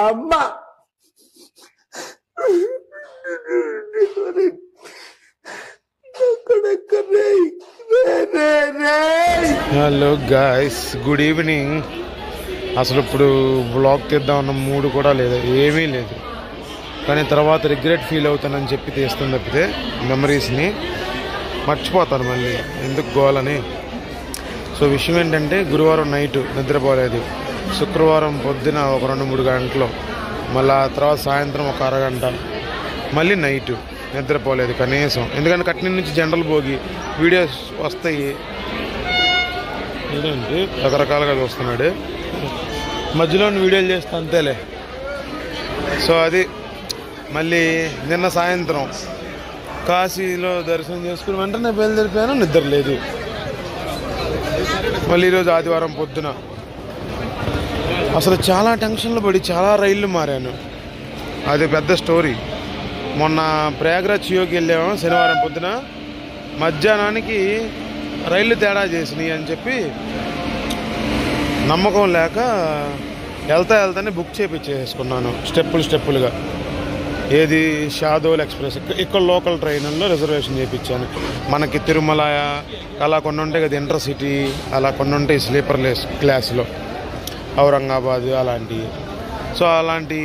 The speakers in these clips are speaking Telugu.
అమ్మ హలో గాయ్స్, గుడ్ ఈవినింగ్. అసలు ఇప్పుడు బ్లాగ్ తీద్దామన్న మూడు కూడా లేదు, ఏమీ లేదు. కానీ తర్వాత రిగ్రెట్ ఫీల్ అవుతానని చెప్పి తీస్తాను తప్పితే మెమరీస్ని మర్చిపోతాను మళ్ళీ ఎందుకు గోలని. సో విషయం ఏంటంటే, గురువారం నైట్ నిద్రపోలేదు, శుక్రవారం పొద్దున ఒక 2-3 గంటలు, మళ్ళీ తర్వాత సాయంత్రం ఒక అరగంట, మళ్ళీ నైటు నిద్రపోలేదు కనీసం. ఎందుకంటే కట్నీ నుంచి జనరల్ భోగి వీడియోస్ వస్తాయి, ఏంటంటే రకరకాలుగా చూస్తున్నాడు, మధ్యలో వీడియోలు చేస్తా అంతేలే. సో అది మళ్ళీ నిన్న సాయంత్రం కాశీలో దర్శనం చేసుకుని వెంటనే బయలుదేరిపోయాను, నిద్ర లేదు. మళ్ళీ ఈరోజు ఆదివారం పొద్దున అసలు చాలా టెన్షన్లు పడి చాలా రైళ్ళు మారాను, అది పెద్ద స్టోరీ. మొన్న ప్రయాగ్రాజ్ చియోకి వెళ్ళాము శనివారం పొద్దున, మధ్యాహ్నానికి రైళ్ళు తేడా చేసినాయి అని చెప్పి నమ్మకం లేక వెళ్తానే బుక్ చేయించేసుకున్నాను స్టెప్పులుగా. ఏది షాదోల్ ఎక్స్ప్రెస్, ఇక్కడ లోకల్ ట్రైన్లో రిజర్వేషన్ చేయించాను. మనకి తిరుమల అలా కొన్ని ఉంటాయి కదా, ఇంటర్సిటీ అలా కొన్ని ఉంటాయి స్లీపర్ క్లాస్లో, ఔరంగాబాద్ అలాంటివి. సో అలాంటి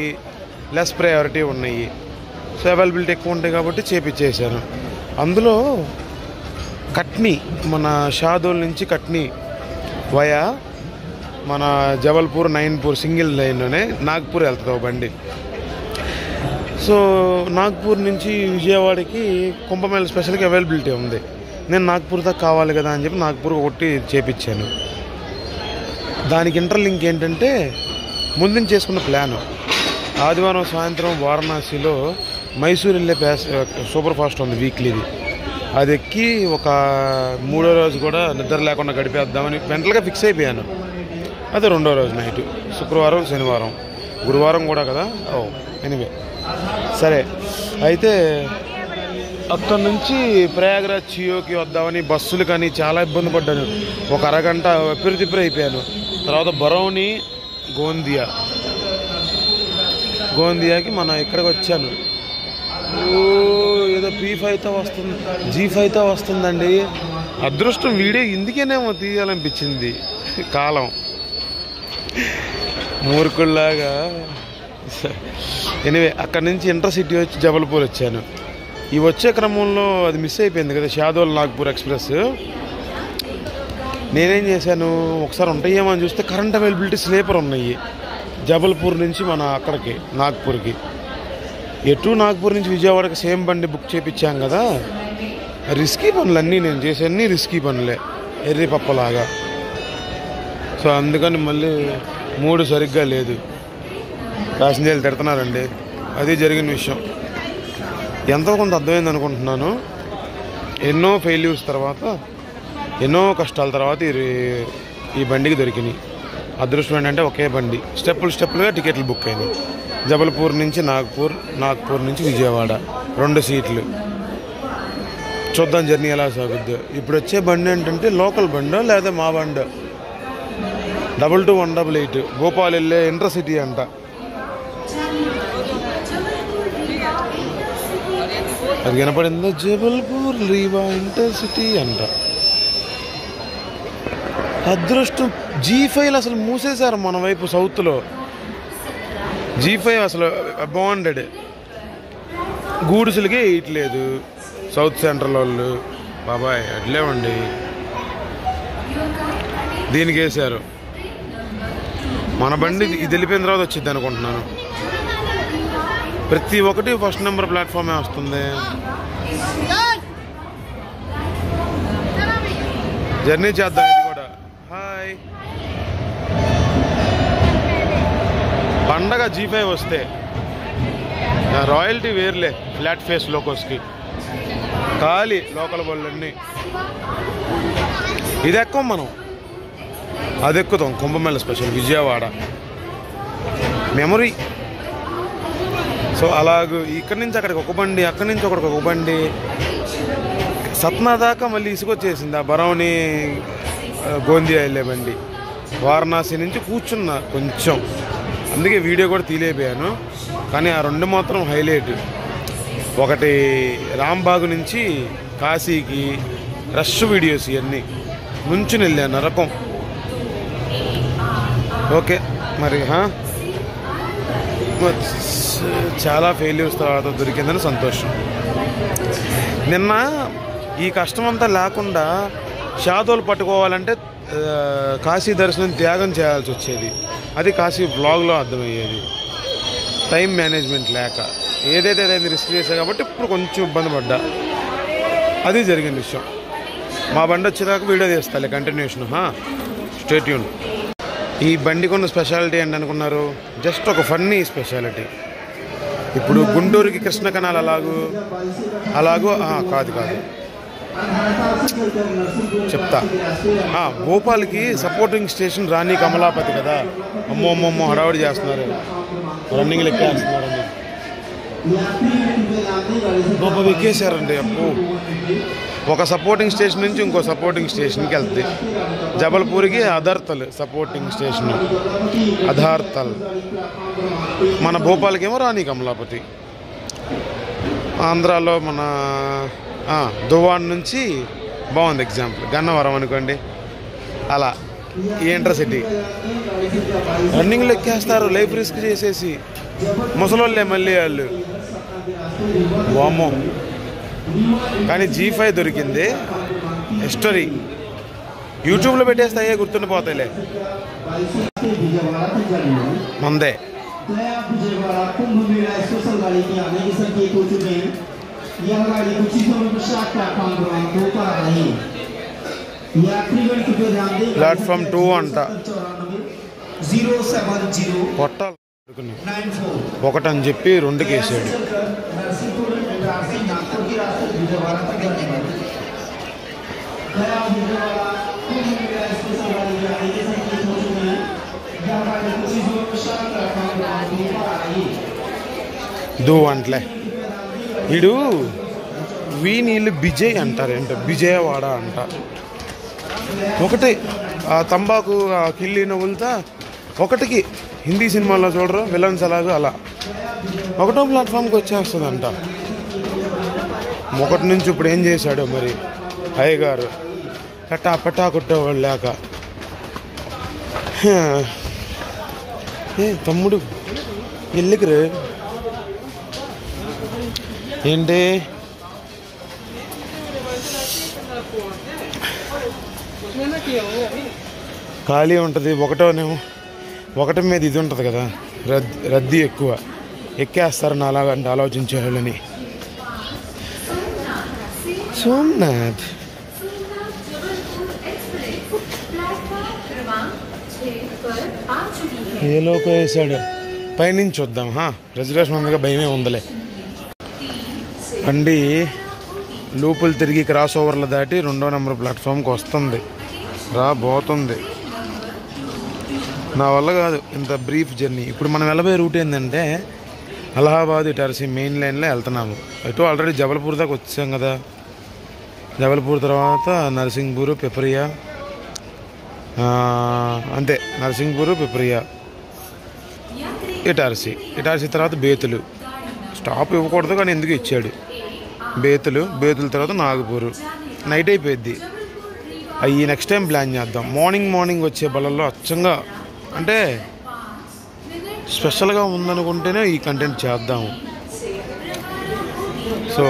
లెస్ ప్రయారిటీ ఉన్నాయి, సో అవైలబిలిటీ ఎక్కువ ఉంటాయి కాబట్టి చేయించేసాను. అందులో కట్నీ, మన షాదోల్ నుంచి కట్నీ వయా మన జబల్పూర్, నైన్పూర్ సింగిల్ లైన్లోనే నాగ్పూర్ వెళ్తుంది బండి. సో నాగ్పూర్ నుంచి విజయవాడకి కుంభమేళ స్పెషల్గా అవైలబిలిటీ ఉంది. నేను నాగ్పూర్ దాకా కావాలి కదా అని చెప్పి నాగ్పూర్ ఒకటి చేపించాను. దానికి ఇంటర్లింక్ ఏంటంటే, ముందు చేసుకున్న ప్లాను ఆదివారం సాయంత్రం వారణాసిలో మైసూర్ వెళ్ళే సూపర్ ఫాస్ట్ ఉంది వీక్లీది, అది ఎక్కి ఒక 3వ రోజు కూడా నిద్ర లేకుండా గడిపేద్దామని మెంటల్గా ఫిక్స్ అయిపోయాను. అది 2వ రోజు నైటు, శుక్రవారం శనివారం గురువారం కూడా కదా. ఎనివే సరే, అయితే అక్కడి నుంచి ప్రయాగ్రాజ్ చియోకి వద్దామని బస్సులు కానీ చాలా ఇబ్బంది పడ్డాను. ఒక అరగంట ఎప్పిరితిప్పిరి అయిపోయాను. తర్వాత బరౌని గోందియాకి మన ఇక్కడికి వచ్చాను. ఏదో P5తో వస్తుంది, G5తో వస్తుందండి. అదృష్టం వీడియో ఇందుకేనేమో తీయాలనిపించింది, కాలం మూర్ఖుల్లాగా. ఎనివే అక్కడి నుంచి ఇంటర్సిటీ వచ్చి జబల్పూర్ వచ్చాను. ఈ వచ్చే క్రమంలో అది మిస్ అయిపోయింది కదా, షాదోల్ నాగ్పూర్ ఎక్స్ప్రెస్. నేనేం చేశాను, ఒకసారి ఉంటాయేమో అని చూస్తే కరెంట్ అవైలబిలిటీ స్లీపర్ ఉన్నాయి జబల్పూర్ నుంచి మన అక్కడికి నాగ్పూర్కి. ఎటు నాగ్పూర్ నుంచి విజయవాడకి సేమ్ బండి బుక్ చేయించాం కదా. రిస్కీ పనులు అన్నీ నేను చేసేవన్నీ రిస్కీ పనులే, ఎర్రి పప్పలాగా. సో అందుకని మళ్ళీ మూడు సరిగ్గా లేదు, ప్యాసింజర్లు తిడుతున్నారండి. అది జరిగిన విషయం. ఎంతో కొంత అర్థమైంది అనుకుంటున్నాను. ఎన్నో ఫెయిల్యూర్స్ తర్వాత, ఎన్నో కష్టాల తర్వాత ఈ బండికి దొరికినాయి. అదృష్టం ఏంటంటే ఒకే బండి, స్టెప్పులుగా టికెట్లు బుక్ అయినాయి. జబల్పూర్ నుంచి నాగ్పూర్ నుంచి విజయవాడ 2 సీట్లు. చూద్దాం జర్నీ ఎలా సాగుద్దో. ఇప్పుడు వచ్చే బండి ఏంటంటే లోకల్ బండో లేదా మా బండో, 22188 భోపాల్ వెళ్ళే ఇంటర్సిటీ అంట. అది కనపడిందో, జబల్పూర్ రీవా ఇంటర్సిటీ అంట. అదృష్టం G5 అసలు మూసేశారు మన వైపు సౌత్లో. G5 అసలు బాగుండేది, గూడ్సులకే వేయట్లేదు సౌత్ సెంట్రల్ వాళ్ళు. బాబాయ్ అట్లేమండి, దీనికి వేశారు. మన బండి ఇది వెళ్ళిపోయిన తర్వాత వచ్చింది అనుకుంటున్నాను. ప్రతి ఒక్కటి ఫస్ట్ నెంబర్ ప్లాట్ఫామే వస్తుంది. జర్నీ చేద్దాం ఇది కూడా. హాయ్, పండగ G5 వస్తే రాయల్టీ వేర్లే, ఫ్లాట్ ఫేస్ లోకోస్కి ఖాళీ లోకల్ బళ్ళన్నీ. ఇది ఎక్కువ మనం, అది ఎక్కుతాం Kumbh Mela special Vijayawada memory. So అలాగూ ఇక్కడి నుంచి అక్కడికి ఒక బండి, అక్కడి నుంచి అక్కడికి ఒక బండి, సత్నా దాకా మళ్ళీ ఇసుకొచ్చేసింది. ఆ బరౌని గోందియా వెళ్ళే బండి. వారణాసి నుంచి కూర్చున్నా కొంచెం, అందుకే వీడియో కూడా తీలేపోయాను. కానీ ఆ 2 మాత్రం హైలైట్. ఒకటి రాంబాగు నుంచి కాశీకి రష్ వీడియోస్ ఇవన్నీ నుంచుని వెళ్ళాను నరకం. ఓకే మరి చాలా ఫెయిల్యూర్స్ తర్వాత దొరికిందని సంతోషం. నిన్న ఈ కష్టం అంతా లేకుండా షాదోలు పట్టుకోవాలంటే కాశీ దర్శనం త్యాగం చేయాల్సి వచ్చేది. అది కాశీ వ్లాగ్లో అర్థమయ్యేది. టైం మేనేజ్మెంట్ లేక ఏదైతే రిస్క్ చేశా కాబట్టి ఇప్పుడు కొంచెం ఇబ్బంది పడ్డా. అది జరిగిన విషయం. మా బండి వచ్చేదాకా వీడియో తీస్తాలే కంటిన్యూషన్. Stay tune. ఈ బండికి ఉన్న స్పెషాలిటీ ఏంటి అనుకున్నారు? జస్ట్ ఒక ఫన్నీ స్పెషాలిటీ. ఇప్పుడు గుంటూరుకి కృష్ణ కెనాల్ అలాగూ కాదు చెప్తా. భోపాల్కి సపోర్టింగ్ స్టేషన్ రాణి కమలాపతి కదా. అమ్మో హడావుడి చేస్తున్నారు, రన్నింగ్లు ఎక్కేస్తున్నారండి. గొప్ప ఎక్కేశారండి. అప్పు ఒక సపోర్టింగ్ స్టేషన్ నుంచి ఇంకో సపోర్టింగ్ స్టేషన్కి వెళ్తుంది. జబల్పూర్కి అధర్తల్ సపోర్టింగ్ స్టేషన్, అధార్తల్. మన భోపాల్కి ఏమో రాణి కమలాపతి. ఆంధ్రాలో మన దువాన్ నుంచి బాగుంది ఎగ్జాంపుల్ గన్నవరం అనుకోండి. అలా ఈ ఇంటర్సిటీ రన్నింగ్లు ఎక్కేస్తారు లైఫ్ రిస్క్ చేసేసి. ముసలోళ్ళే మళ్ళీ వాళ్ళు. వామ్మో. కానీ G5 దొరికింది. హిస్టరీ యూట్యూబ్లో పెట్టేస్తే అయ్యే గుర్తుండిపోతాయిలే. మందే ప్లాట్ఫామ్ 2 అంట. కొట్టాలి ఒకటని చెప్పి 2కి వేసాడు. అంటలే వీడు వీనీళ్ళు బిజయ్ అంటారేంట, విజయవాడ అంట. ఒకటే ఆ తంబాకు ఆ కిల్లి నవ్వులతో ఒకటికి హిందీ సినిమాల్లో చూడరు విలన్స్ అలాగో అలా ఒకటో ప్లాట్ఫామ్కి వచ్చేస్తుందంట. ఒకటి నుంచి ఇప్పుడు ఏం చేశాడో మరి అయ్యగారు పట్టా కొట్టేవాళ్ళు లేక. తమ్ముడు ఎల్లికి ఏంటి ఖాళీ ఉంటుంది. ఒకటి మీద ఇది ఉంటుంది కదా, రద్దీ ఎక్కువ, ఎక్కేస్తారు నాలాగంటే ఆలోచించేవాళ్ళని. సోమనాథ్ ఏ లోకో వేసాడు. పైనుంచి వద్దాం. రిజర్వేషన్ ఉందిగా భయమే ఉందలే. బండి లూపులు తిరిగి క్రాస్ ఓవర్లు దాటి 2వ నెంబర్ ప్లాట్ఫామ్కి వస్తుంది, రాబోతుంది. నా వల్ల కాదు ఇంత బ్రీఫ్ జర్నీ. ఇప్పుడు మనం వెళ్ళబోయే రూట్ ఏంటంటే అలహాబాద్ ఇటార్సీ మెయిన్ లైన్లో వెళ్తున్నాము. ఎటు ఆల్రెడీ జబల్పూర్ దాకా వచ్చాం కదా. జబల్పూర్ తర్వాత నర్సింగ్పూర్, పిపరియా, అంతే. నర్సింగ్పూర్, పిపరియా, ఇటార్సీ తర్వాత బేతులు. స్టాప్ ఇవ్వకూడదు కానీ ఎందుకు ఇచ్చాడు. బేతులు తర్వాత నాగపూర్. నైట్ అయిపోయింది. అవి నెక్స్ట్ టైం ప్లాన్ చేద్దాం. మార్నింగ్ వచ్చే బళ్ళల్లో అచ్చంగా అంటే స్పెషల్గా ఉందనుకుంటేనే ఈ కంటెంట్ చేద్దాము. సో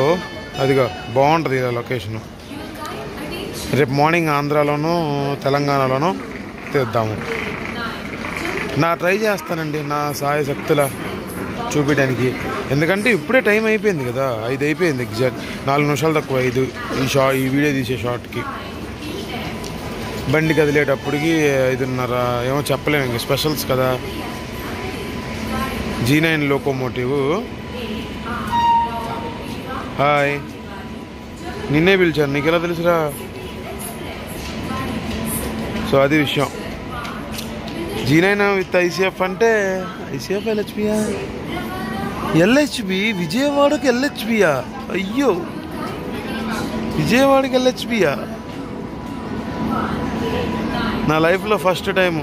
అదిగా బాగుంటుంది ఇలా లొకేషను. రేపు మార్నింగ్ ఆంధ్రాలోనూ తెలంగాణలోనూ తీద్దాము. ట్రై చేస్తానండి నా సాయశక్తుల చూపించడానికి. ఎందుకంటే ఇప్పుడే టైం అయిపోయింది కదా, 5 అయిపోయింది ఎగ్జాక్ట్. 4 నిమిషాలు తక్కువ 5 ఈ వీడియో తీసే షార్ట్కి. బండి కదిలేటప్పటికి 5:30 ఏమో చెప్పలేము. ఇంక స్పెషల్స్ కదా. G9 locomotive. హాయ్, నిన్నే పిలిచాను, నీకెలా తెలుసురా? సో అది విషయం. G9 విత్ ICF అంటే ICF LHBయా? LHB విజయవాడకి LHBయా? అయ్యో, విజయవాడకి LHBయా? నా లైఫ్లో ఫస్ట్ టైం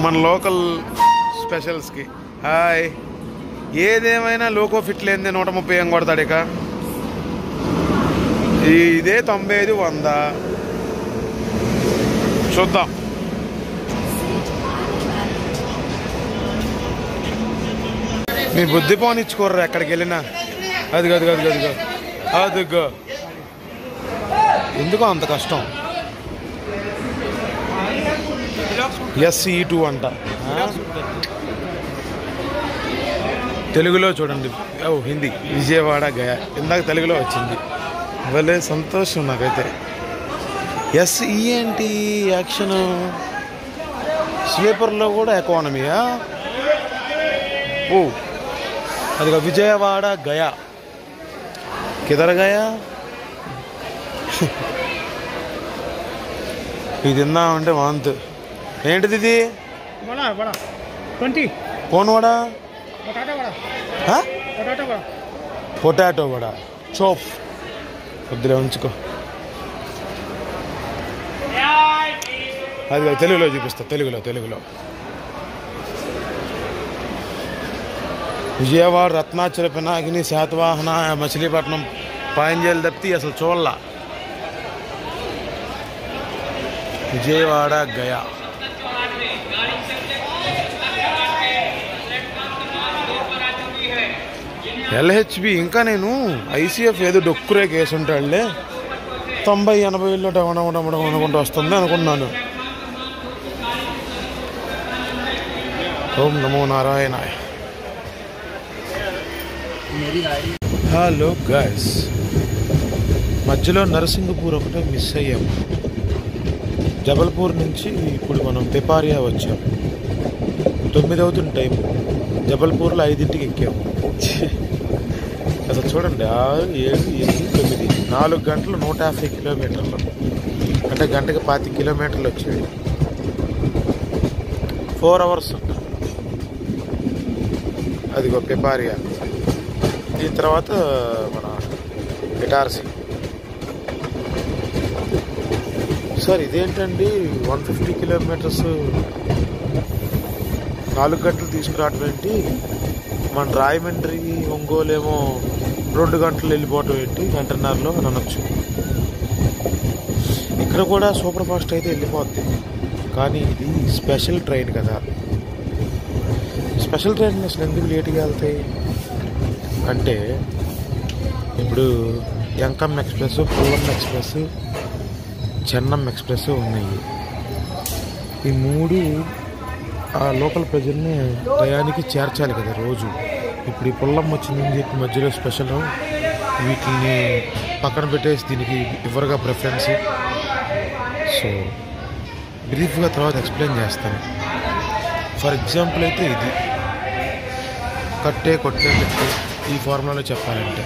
మన లోకల్ స్పెషల్స్కి. హాయ్. ఏదేమైనా లోకో ఫిట్ లేనిదే 130 ఏం కొడతాడు ఇక. ఇదే 95 100 చూద్దాం. మీ బుద్ధి పోనిచ్చుకోర్రా ఎక్కడికి వెళ్ళినా. అదిగో అదిగో అదిగో అదిగో అదిగో. ఎందుకో అంత కష్టం. SE2 అంట. తెలుగులో చూడండి. హిందీ విజయవాడ గయా. ఇందాక తెలుగులో వచ్చింది. భలే సంతోషం నాకైతే. SE ఏంటి యాక్షన్? స్లీపర్లో కూడా ఎకానమీయా? ఓ అదిగా విజయవాడ గయా. కిదర్ గయా. ఇది తిందామంటే వాంతు. ఏంటిది ఇది? Cone vada, potato vada, chop. కొద్దిగా ఉంచుకో. అది తెలుగులో చూపిస్తా. తెలుగులో విజయవాడ, రత్నాచల, పినాకిని, శాతవాహన, మచిలీపట్నం, పాయింజల్ తప్పితే అసలు చూడలా. విజయవాడ గయా. LHB. ఇంకా నేను ICF ఏదో డొక్కురే కేసు ఉంటాడులే 90-80 అనుకుంటూ వస్తుంది అనుకున్నాను. ఓం నమో నారాయణాయ. హలో గాయ్స్, మధ్యలో నరసింగపూర్ ఒకటే మిస్ అయ్యాము. జబల్పూర్ నుంచి ఇప్పుడు మనం పిపారియా వచ్చాం. 9 అవుతుంది టైం. జబల్పూర్లో 5ంటికి ఎక్కాము. అసలు చూడండి, 6, 7, 8, 9 4 గంటలు 150 కిలోమీటర్లు. అంటే గంటకి 25 కిలోమీటర్లు వచ్చేది. 4 అవర్స్. అదిగో పిపారియా. దీని తర్వాత మన ఇటార్సీ. సార్ ఇదేంటండి 150 కిలోమీటర్స్ 4 గంటలు తీసుకురావడం ఏంటి? మన రాయమండ్రి, ఒంగోలు ఏమో 2 గంటలు వెళ్ళిపోవటం ఏంటి గంటన్నరలో అని అనొచ్చు. ఇక్కడ కూడా సూపర్ ఫాస్ట్ అయితే వెళ్ళిపోద్ది. కానీ ఇది స్పెషల్ ట్రైన్ కదా. స్పెషల్ ట్రైన్ అసలు ఎందుకు లేట్గా వెళ్తాయి అంటే, ఇప్పుడు యంకమ్ ఎక్స్ప్రెస్, పూవన్ ఎక్స్ప్రెస్, చెన్నం ఎక్స్ప్రెస్ ఉన్నాయి. ఈ 3 ఆ లోకల్ ప్రజల్ని టయానికి చేర్చాలి కదా రోజు. ఇప్పుడు ఈ పుల్లం వచ్చిందని చెప్పి మధ్యలో స్పెషల్ వీటిని పక్కన పెట్టేసి దీనికి ఇవ్వరుగా ప్రిఫరెన్స్. సో బ్రీఫ్గా తర్వాత ఎక్స్ప్లెయిన్ చేస్తాను. ఫర్ ఎగ్జాంపుల్ అయితే ఇది కట్టే ఈ ఫార్ములాలో చెప్పాలంటే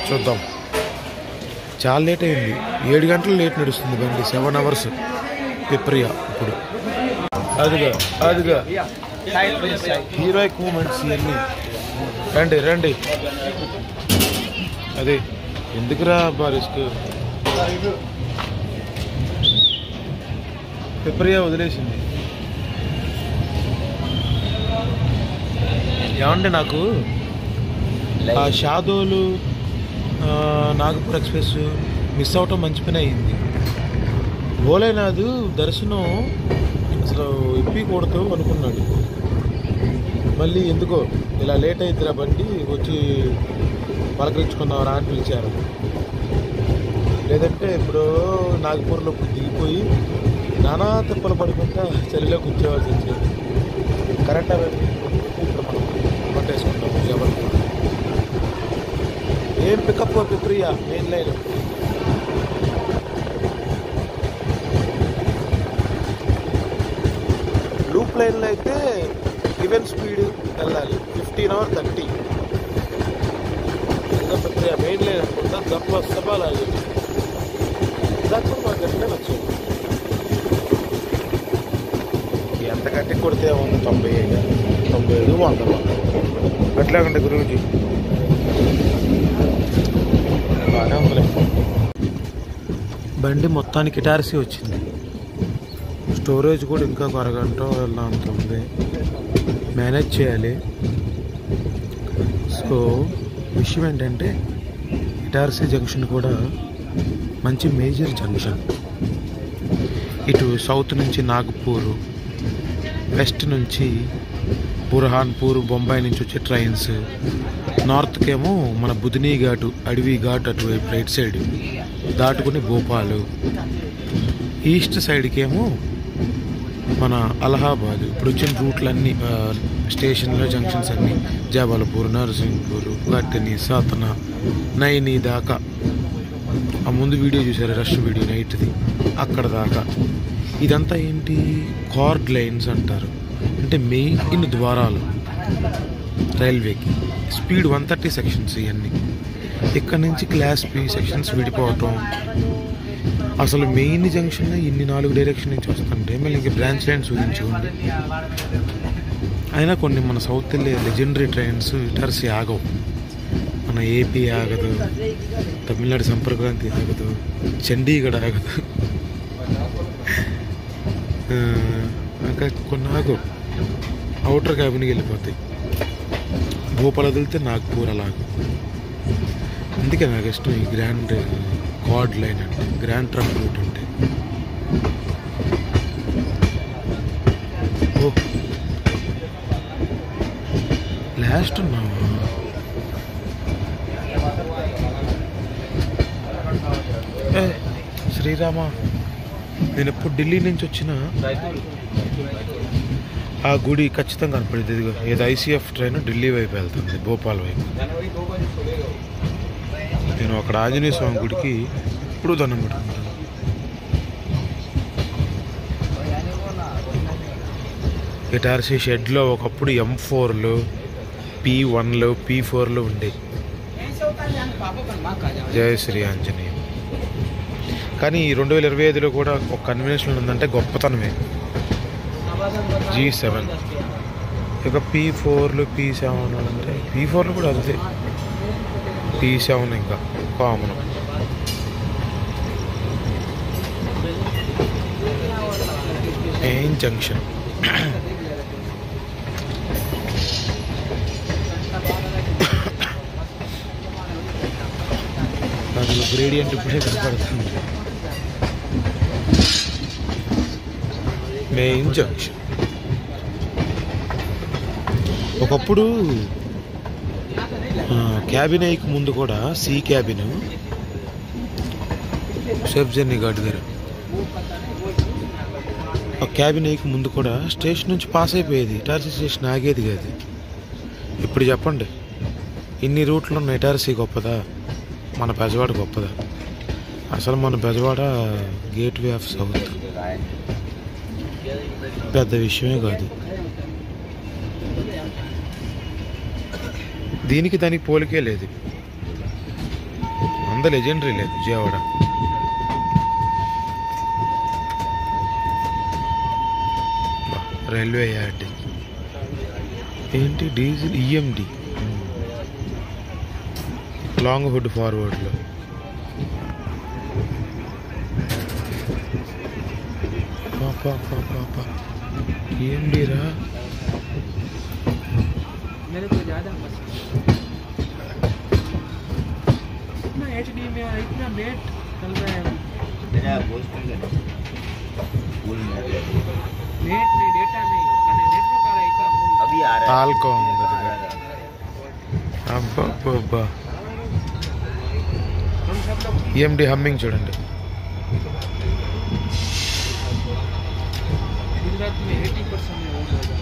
చూద్దాం. చాలా లేట్ అయింది. 7 గంటలు లేట్ నడుస్తుంది బండి. 7 అవర్స్ పిప్రియా. ఇప్పుడు అదిగా హీరోయిక్ మూమెంట్స్ ఇవన్నీ. రండి. అదే ఎందుకురా రిస్క్. పిప్రియా వదిలేసింది. ఏమంటే నాకు ఆ షాదోలు, నాగపూర్ ఎక్స్ప్రెస్ మిస్ అవటం మంచి పని అయింది. భోలేనాథ్ దర్శనం అసలు ఇప్పకూడదు అనుకున్నాడు. మళ్ళీ ఎందుకో ఇలా లేట్ అవుతుందిరా బండి, వచ్చి పలకరించుకున్నారా అని పిలిచారు. లేదంటే ఇప్పుడు నాగపూర్లో దిగిపోయి నానా తిప్పలు పడుకుంటా చలిలో కూర్చోవాల్సి వచ్చేది. కరెంట్ అవన్నీ ఇప్పుడు మనం పట్టేసుకుంటాం. జబల్పూర్ ఏం పికప్ పిప్రియా మెయిన్ లైన్. లూప్ లైన్లో అయితే ఈవెన్ స్పీడ్ వెళ్ళాలి 15 or 30. ఇంకా పిప్రియా మెయిన్ లైన్ అనుకుంటా గప్ప సభాలి. దాకా మాకు గట్టిగా నచ్చింది. ఎంత గట్టి కొడితే ఉంది 95, 100 అట్లాగంటే గురువుజీ బాగానే ఉందిలే. బండి మొత్తానికి ఇటార్సీ వచ్చింది. స్టోరేజ్ కూడా ఇంకా ఒక అరగంట వెళ్ళా అంత ఉంది, మేనేజ్ చేయాలి. సో విషయం ఏంటంటే ఇటార్సీ జంక్షన్ కూడా మంచి మేజర్ జంక్షన్. ఇటు సౌత్ నుంచి నాగపూర్, వెస్ట్ నుంచి బుర్హాన్పూర్, బొంబాయి నుంచి వచ్చే ట్రైన్స్, నార్త్కేమో మన బుధినీ ఘాటు, అడవి ఘాట్ అటువైపు రైట్ సైడ్ దాటుకుని భోపాలు, ఈస్ట్ సైడ్కేమో మన అలహాబాద్. ఇప్పుడు వచ్చిన రూట్లన్నీ స్టేషన్లో జంక్షన్స్ అన్నీ జబల్పూర్, నర్సింగ్పూర్, గట్టిని, సాతన, నైని దాకా. ఆ ముందు వీడియో చూసారు, రష్ వీడియో నైట్ది, అక్కడ దాకా. ఇదంతా ఏంటి, కార్డ్ లైన్స్ అంటారు. అంటే మెయిన్ ద్వారాలు రైల్వేకి. స్పీడ్ 130 సెక్షన్స్ ఇవన్నీ. ఇక్కడ నుంచి క్లాస్ పి సెక్షన్స్ విడిపోవటం. అసలు మెయిన్ జంక్షన్ ఇన్ని 4 డైరెక్షన్ నుంచి వస్తుంటే మళ్ళీ ఇంకా బ్రాంచ్ లైన్స్ ఊహించుకోండి. అయినా కొన్ని మన సౌత్ వెళ్ళే లెజెండరీ ట్రైన్స్ ఇటార్సీ ఆగవు. మన ఏపీ ఆగదు, తమిళనాడు సంపర్క్రాంతి ఆగదు, చండీగఢ్ ఆగదు, ఇంకా కొన్ని ఆగవు. అవుటర్ క్యాబిన్కి వెళ్ళిపోతాయి. భోపాల్ వదిలితే నాగ్పూర్ అలాగ. అందుకే నాకు ఇష్టం ఈ గ్రాండ్ కార్డ్ లైన్ అంటే, గ్రాండ్ ట్రంక్ రూట్ అంటే. ఓ లాస్ట్ ఉన్నావా? శ్రీరామ, నేను ఎప్పుడు ఢిల్లీ నుంచి వచ్చిన ఆ గుడి ఖచ్చితంగా కనపడింది. ఇదిగో ఏదో ఐసీఎఫ్ ట్రైన్ ఢిల్లీ వైపు వెళ్తుంది, భోపాల్ వైపు. నేను అక్కడ ఆంజనేయ స్వామి గుడికి ఇప్పుడు దండం పెట్టుకుంటాను. ఇటార్సీ షెడ్లో ఒకప్పుడు M4లు, P1లు, P4లు ఉండేవి. జయ శ్రీ ఆంజనేయ. కానీ 2025లో కూడా ఒక కన్వెన్షన్ ఉందంటే గొప్పతనమే. G7 ఇక P4లు, P7 అంటే P4లు కూడా అంతే, P7 ఇంకా కామన్. Main junction. దాంట్లో గ్రేడియంట్ ఇప్పుడే కనపడుతుంది. Main junction. ఒకప్పుడు క్యాబిన్ అయ్యకు ముందు కూడా C cabin, safe journey ghat దగ్గర ఆ క్యాబిన్ అయ్యకు ముందు కూడా స్టేషన్ నుంచి పాస్ అయిపోయేది, ఇటార్సీ స్టేషన్ ఆగేది కాదు. ఇప్పుడు చెప్పండి, ఇన్ని రూట్లు ఉన్న ఇటార్సీ గొప్పదా, మన బెజవాడ గొప్పదా? అసలు మన బెజవాడ గేట్వే ఆఫ్ సౌత్, పెద్ద విషయమే కాదు. దీనికి దానికి పోలికే లేదు. అంత లెజెండరీ లేదు విజయవాడ. రైల్వే యార్డ్ ఏంటి, డీజిల్ EMD, లాంగ్ హుడ్ ఫార్వర్డ్లో. పాపా EMD రా. मेरे को ज़्यादा इतना HD में इतना नेट चल रहा है. मेरा नेट नहीं, डेटा नहीं, मैंने नेटवर्क आ रहा है इतना अभी आ रहा है. आलकॉम అబ్బా EMD హమ్మింగ్ చూడండి. गुजरात में 80% में हो जाएगा.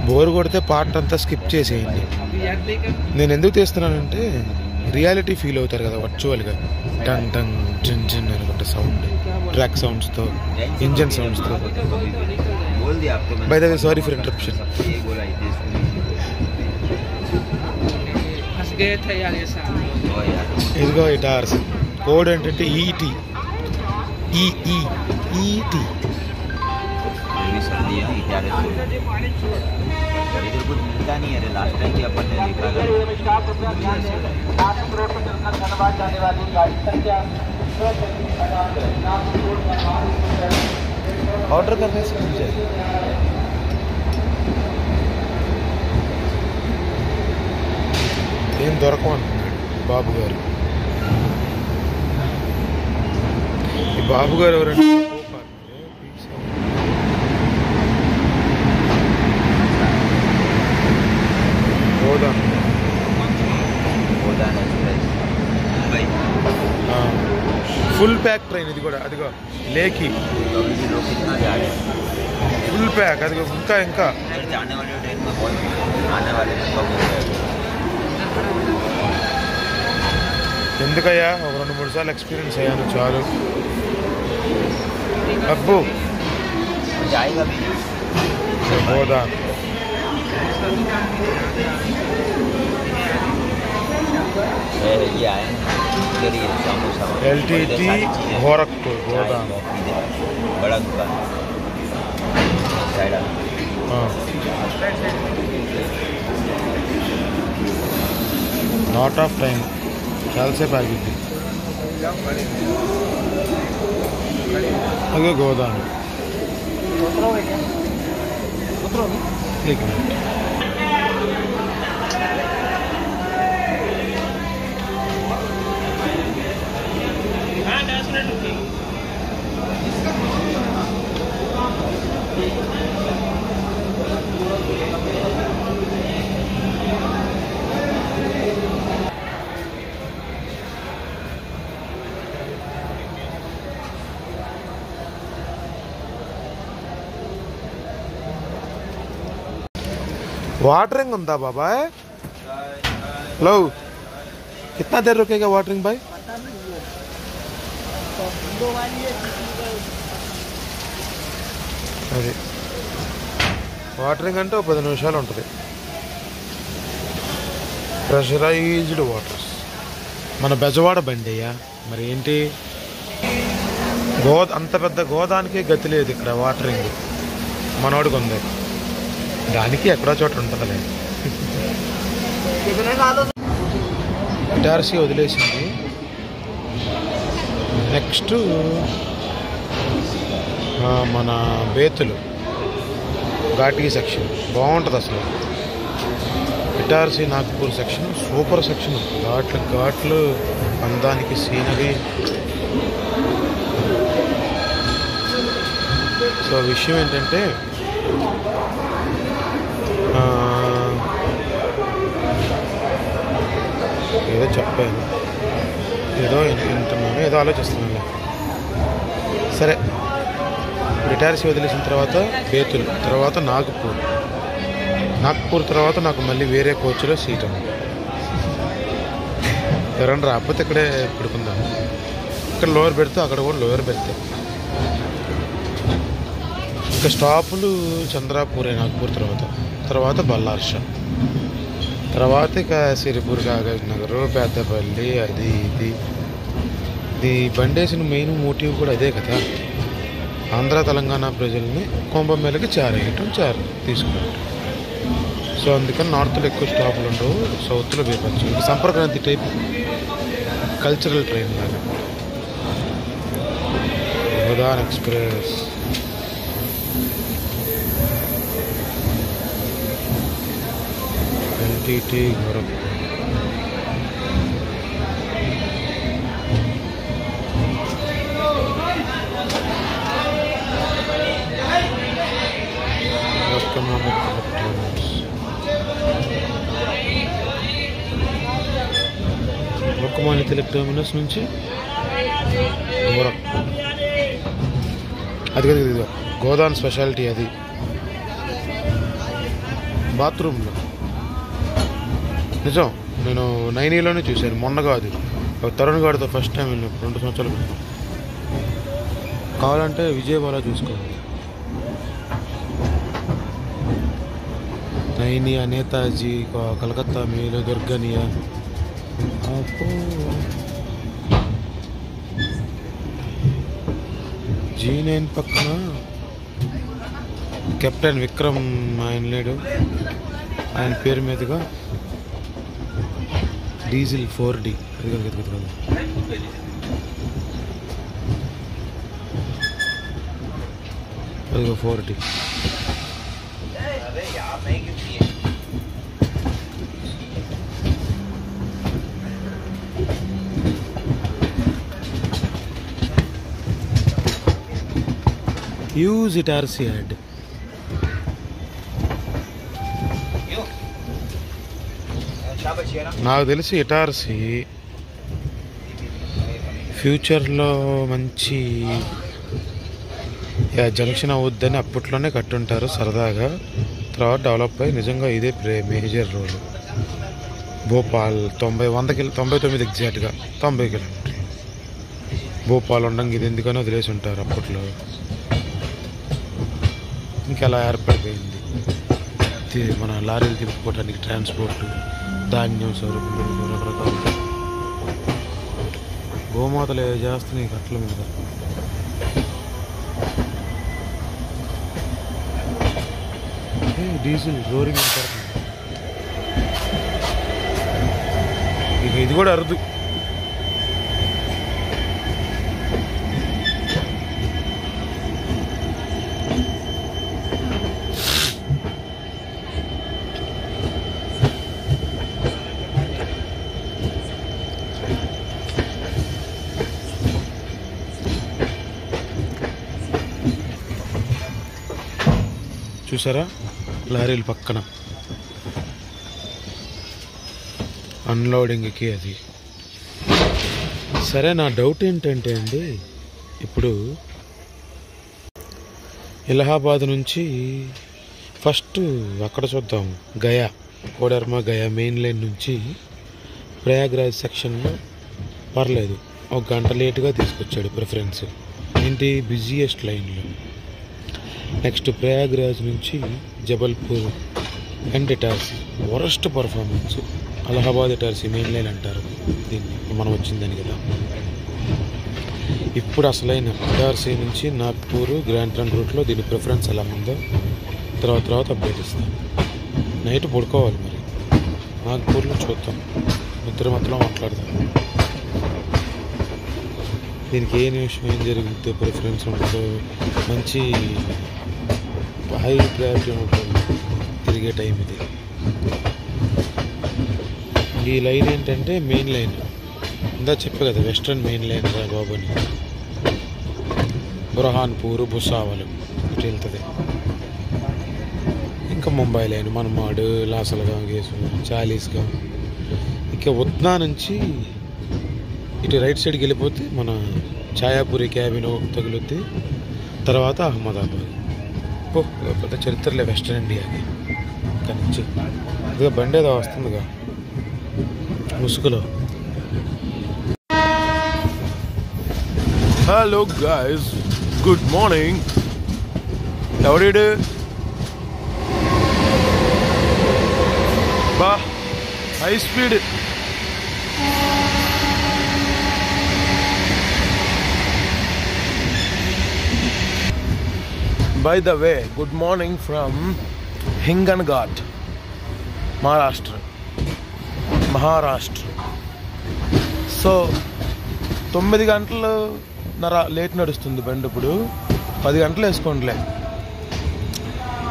బోర్ కొడితే పార్ట్ అంతా స్కిప్ చేసేయండి. నేను ఎందుకు తీస్తున్నానంటే రియాలిటీ ఫీల్ అవుతారు కదా వర్చువల్గా. టన్ టన్ చిన్ చిన్ అనుకుంటే సౌండ్, ట్రాక్ సౌండ్స్తో, ఇంజన్ సౌండ్స్తో. By the way sorry for interruption. ఇదిగో ఇటార్స్ కోడ్ ఏంటంటే ET. सर्दी है इटारस इधर कुछ मिलता नहीं है लास्ट टाइम भी अपन ने देखा ऑर्डर करने से ఏం దొరకమన్నాడు బాబు గారు. ఈ బాబు గారు ఎవరంటే ఫుల్ ప్యాక్ ట్రైన్ ఇది కూడా. అదిగో లేకి ఫుల్ ప్యాక్. అదిగో ఇంకా ఇంకా ఎందుకయ్యా ఒక 2-3 సార్లు ఎక్స్పీరియన్స్ అయ్యాను చాలు. అబ్బు గోదాన్ LTT गोरखपुर गोदान बड़ा दुकान लॉट ऑफ टाइम చాలా సేపు ఆగిద్ది. అదే గోదాన్ वाटरिंग होता बाबा लो कितना देर रुकेगा वाटरिंग भाई अरे वाटरिंग అంటే 10 నిమిషాలు ఉంటుంది ప్రెషరైజ్డ్ వాటర్స్ మన బెజవాడ బండియా మరి ఏంటి అంత పెద్ద గోదానికి గతి లేదు ఇక్కడ వాటరింగ్ మనోడికి ఉంది దానికి ఎక్కడో చోట ఉంటుందిలే టార్సీ వదిలేసింది నెక్స్ట్ మన బేతులు ఘాటీ సెక్షన్ బాగుంటుంది అసలు Itarsi Nagpur section super section ఘాట్లు అందానికి సీనరీ సో విషయం ఏంటంటే ఏదో చెప్పాను ఏదో వింటున్నాను ఏదో ఆలోచిస్తున్నాను సరే రిటైర్స్ వదిలేసిన తర్వాత బేతులు తర్వాత నాగ్పూర్ తర్వాత నాకు మళ్ళీ వేరే కోచ్లో సీట్ ఉంది ఎవరైనా రాకపోతే ఇక్కడే పడుకుందాం ఇక్కడ లోవర్ పెడితే అక్కడ కూడా లోవర్ పెడితే ఇంకా స్టాపులు చంద్రాపూరే నాగ్పూర్ తర్వాత బల్లార్షా తర్వాత ఇక సిరిపూర్ కాగజ్ నగర్ పెద్దపల్లి అది ఇది బండేసిన మెయిన్ మోటివ్ కూడా అదే కదా ఆంధ్ర తెలంగాణ ప్రజల్ని కుంభమేళకి చారేయటం తీసుకున్నట్టు సో అందుకని నార్త్లో ఎక్కువ స్టాపులు ఉండవు సౌత్లో వేపచ్చు ఇది సంపర్క్రాంతి టైప్ కల్చరల్ ట్రైన్ లాగా Godan express LTT Gorakhpur Lokmanya Tilak terminus నుంచి గోరఖ్పూర్ అది గోదాన్ స్పెషాలిటీ అది బాత్రూంలో నిజం నేను 9లోనే చూశాను మొన్న కాదు తరుణ్ గారితో ఫస్ట్ టైం వెళ్ళినప్పుడు 2 సంవత్సరాల క్రితం కావాలంటే విజయవాడ చూసుకోండి నైనియా నేతాజీ కలకత్తా మేలు దుర్గనియా G9 పక్కన కెప్టెన్ విక్రమ్ ఆయన లేడు, ఆయన పేరు మీదుగా డీజిల్ 4D అదిగో 4D. Use Itarsi add. నాకు తెలిసి ఇటార్సీ ఫ్యూచర్లో మంచి జంక్షన్ అవుద్దని అప్పట్లోనే కట్టుంటారు సరదాగా. తర్వాత డెవలప్ అయ్యి నిజంగా ఇదే మేజర్ రోడ్. భోపాల్ 99 ఎగ్జాక్ట్గా 90 కిలోమీటర్లు. భోపాల్ ఉండంగా ఇది ఎందుకని వదిలేసి ఉంటారు అప్పట్లో. ఇంకెలా ఏర్పడిపోయింది మన లారీలు తిప్పుకోవడానికి ట్రాన్స్పోర్ట్, ధాన్యం సరుకులు రకరకాలు. గోమాతలు చేస్తున్నాయి కట్ల మీద. డీజిల్ రోరింగ్ పడుతుంది. ఇక ఇది కూడా అరుదు. చూసారా లారీలు పక్కన అన్లోడింగ్కి అది. సరే, నా డౌట్ ఏంటంటే అండి, ఇప్పుడు ఇలహాబాద్ నుంచి ఫస్ట్ అక్కడ చూద్దాం, గయా కోడర్మా గయా మెయిన్ లైన్ నుంచి ప్రయాగ్రాజ్ సెక్షన్లో పర్లేదు, 1 గంట లేటుగా తీసుకొచ్చాడు ప్రిఫరెన్స్. ఏంటి బిజీయెస్ట్ లైన్లో. నెక్స్ట్ ప్రయాగ్రాజ్ నుంచి Jabalpur and Itarsi worst performance. Allahabad Itarsi main line అంటారు దీన్ని, మనం వచ్చిందని కదా. ఇప్పుడు అసలైన ఇటార్సీ నుంచి నాగ్పూర్ గ్రాండ్ ట్రంక్ రూట్లో దీని ప్రిఫరెన్స్ ఎలా ఉందో తర్వాత అప్డేట్ ఇస్తాం. నైట్ పడుకోవాలి మరి, నాగ్పూర్లో చూద్దాం, నిద్ర మాత్రం మాట్లాడదాం. దీనికి ఏ నిమిషం ఏం జరుగుతుందో, ప్రిఫరెన్స్ ఉంటుందో, మంచి హై ప్రయారిటీ ఉంటుంది తిరిగే టైం ఇది. ఈ లైన్ ఏంటంటే మెయిన్ లైన్, ఇందా చెప్పే కదా వెస్ట్రన్ మెయిన్ లైన్ రా బాబు అని. బురహాన్పూర్, భుసావల్ ఇటు వెళ్తుంది. ఇంకా ముంబై లైన్ మనమాడు, లాసల్గాం, గేసు, చాలీస్గాం. ఇంకా ఉద్నా నుంచి ఇటు రైట్ సైడ్కి వెళ్ళిపోతే మన ఛాయాపూరి క్యాబిన్ తగులుద్ది. తర్వాత అహ్మదాబాద్. పెద్ద చరిత్రలే వెస్ట్రన్ ఇండియాకి. ఇక్కడ నుంచి ఇదిగా బండి ఏదో వస్తుందిగా ముసుగులో. Hello guys, good morning. ఎవరీడు బా high speed. By the way, good morning from Hinganghat, Maharashtra. So 9 గంటలున్నర లేట్ నడుస్తుంది బండి. ఇప్పుడు 10 గంటలు వేసుకోండిలే.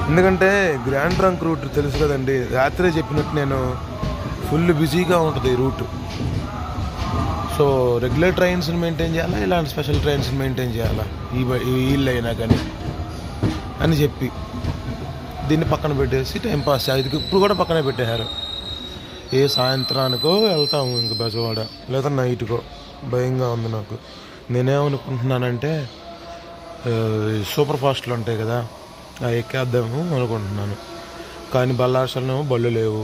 ఎందుకంటే గ్రాండ్ ట్రంక్ రూట్ తెలుసు కదండి, రాత్రే చెప్పినట్టు నేను ఫుల్ బిజీగా ఉంటుంది ఈ రూట్. సో రెగ్యులర్ ట్రైన్స్ని మెయింటైన్ చేయాలా, ఇలాంటి స్పెషల్ ట్రైన్స్ని మెయింటైన్ చేయాలా ఈ ఇల్లు అయినా కానీ అని చెప్పి దీన్ని పక్కన పెట్టేసి టైంపాస్. ఇది ఇప్పుడు కూడా పక్కనే పెట్టేశారు. ఏ సాయంత్రానికో వెళ్తాము ఇంక బెజవాడ, లేదా నైట్కో. భయంగా ఉంది నాకు. నేనేమనుకుంటున్నానంటే సూపర్ ఫాస్ట్లు ఉంటాయి కదా, అవి ఎక్కేద్దాము అనుకుంటున్నాను. కానీ బల్లార్సలో బళ్ళు లేవు.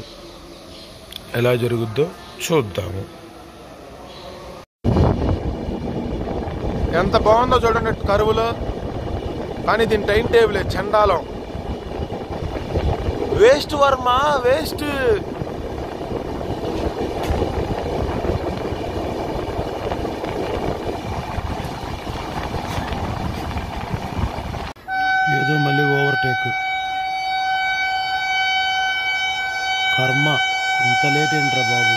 ఎలా జరుగుద్దో చూద్దాము. ఎంత బాగుందో చూడండి కరువులో. కానీ దీని టైం టేబుల్ చండాలం. Waste Varma, waste. ఏదో మళ్ళీ ఓవర్టేక్. కర్మ, ఇంత లేట్ ఏంట్రా బాబు.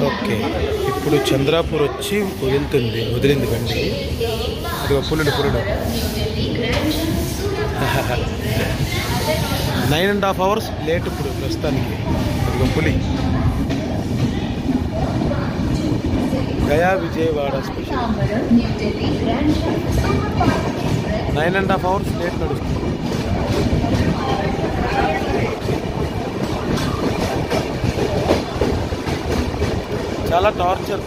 ఓకే, ఇప్పుడు చంద్రాపూర్ వచ్చి వదిలింది బండి. ఇదిగో పులుడు 9.5 hours లేట్ ఇప్పుడు ప్రస్తుతానికి. ఇదిగో పులి Gaya Vijayawada special 9.5 hours late నడుస్తుంది. చాలా టార్చర్.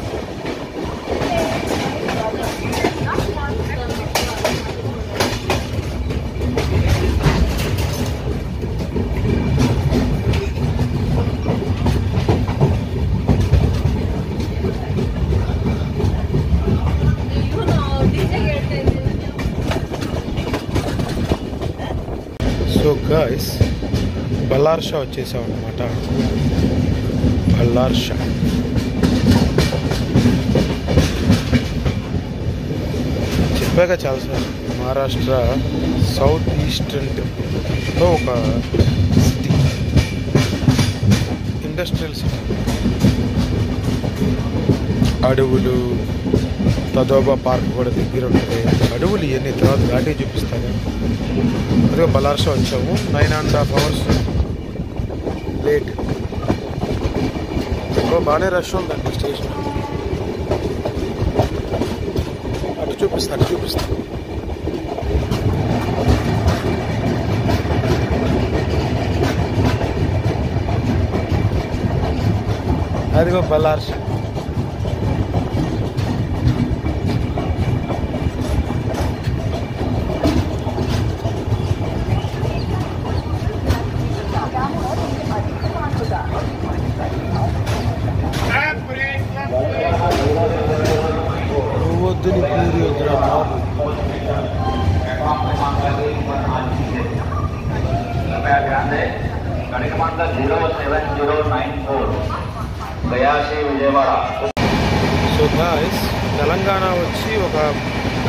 సో గాయ్స్, బల్లార్షా వచ్చేసాం అన్నమాట. బల్లార్షా చెప్పాక చాలాసార్లు, మహారాష్ట్ర సౌత్ ఈస్టర్న్లో ఒక సిటీ, ఇండస్ట్రియల్ సిటీ. అడవులు, తదోబా పార్క్ కూడా దగ్గర ఉంటుంది. అడవులు ఇవన్నీ తర్వాత ఘాటీ చూపిస్తాను. అదే బల్లార్షా వచ్చాము. 9.5 hours లేట్. బాగానే రష్ ఉందండి స్టేషన్. అటు చూపిస్తాను. అదిగో బల్లార్షా. నువ్వొద్దుని పూరి వద్దురా బాబు. సో గాయ్స్, తెలంగాణ వచ్చి ఒక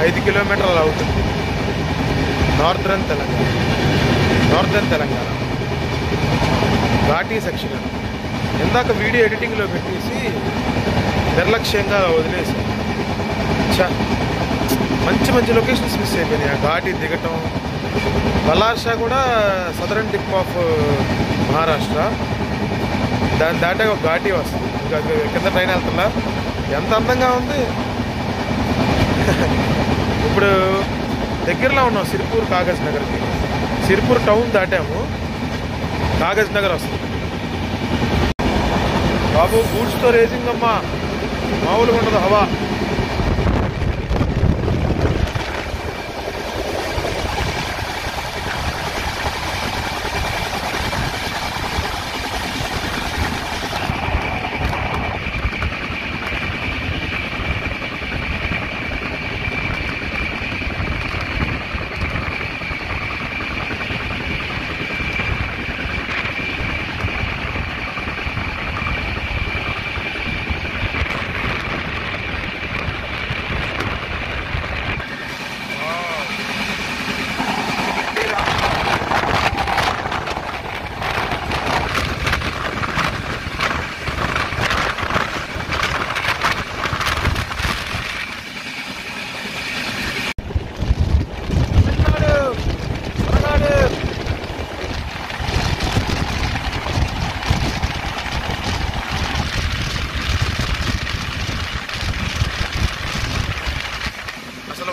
5 kilometers అవుతుంది. Northern Telangana ఘాటీ section. ఇందాక వీడియో ఎడిటింగ్లో పెట్టేసి నిర్లక్ష్యంగా వదిలేసి మంచి లొకేషన్స్ మిస్ అయిపోయినాయి. ఘాటీ దిగటం. బల్లార్షా కూడా సదరన్ టిప్ ఆఫ్ మహారాష్ట్ర. దాని దాటే ఒక ఘాటీ వస్తుంది. కింద ట్రైన్ వెళ్తుందా, ఎంత అందంగా ఉంది. ఇప్పుడు దగ్గరలో ఉన్నాం సిరిపూర్ కాగజ్ నగర్కి. సిరిపూర్ టౌన్ దాటాము, కాగజ్ నగర్ వస్తుంది. బాబు గూడ్స్తో రేసింగ్ అమ్మా, మామూలుగా ఉండదు హవా.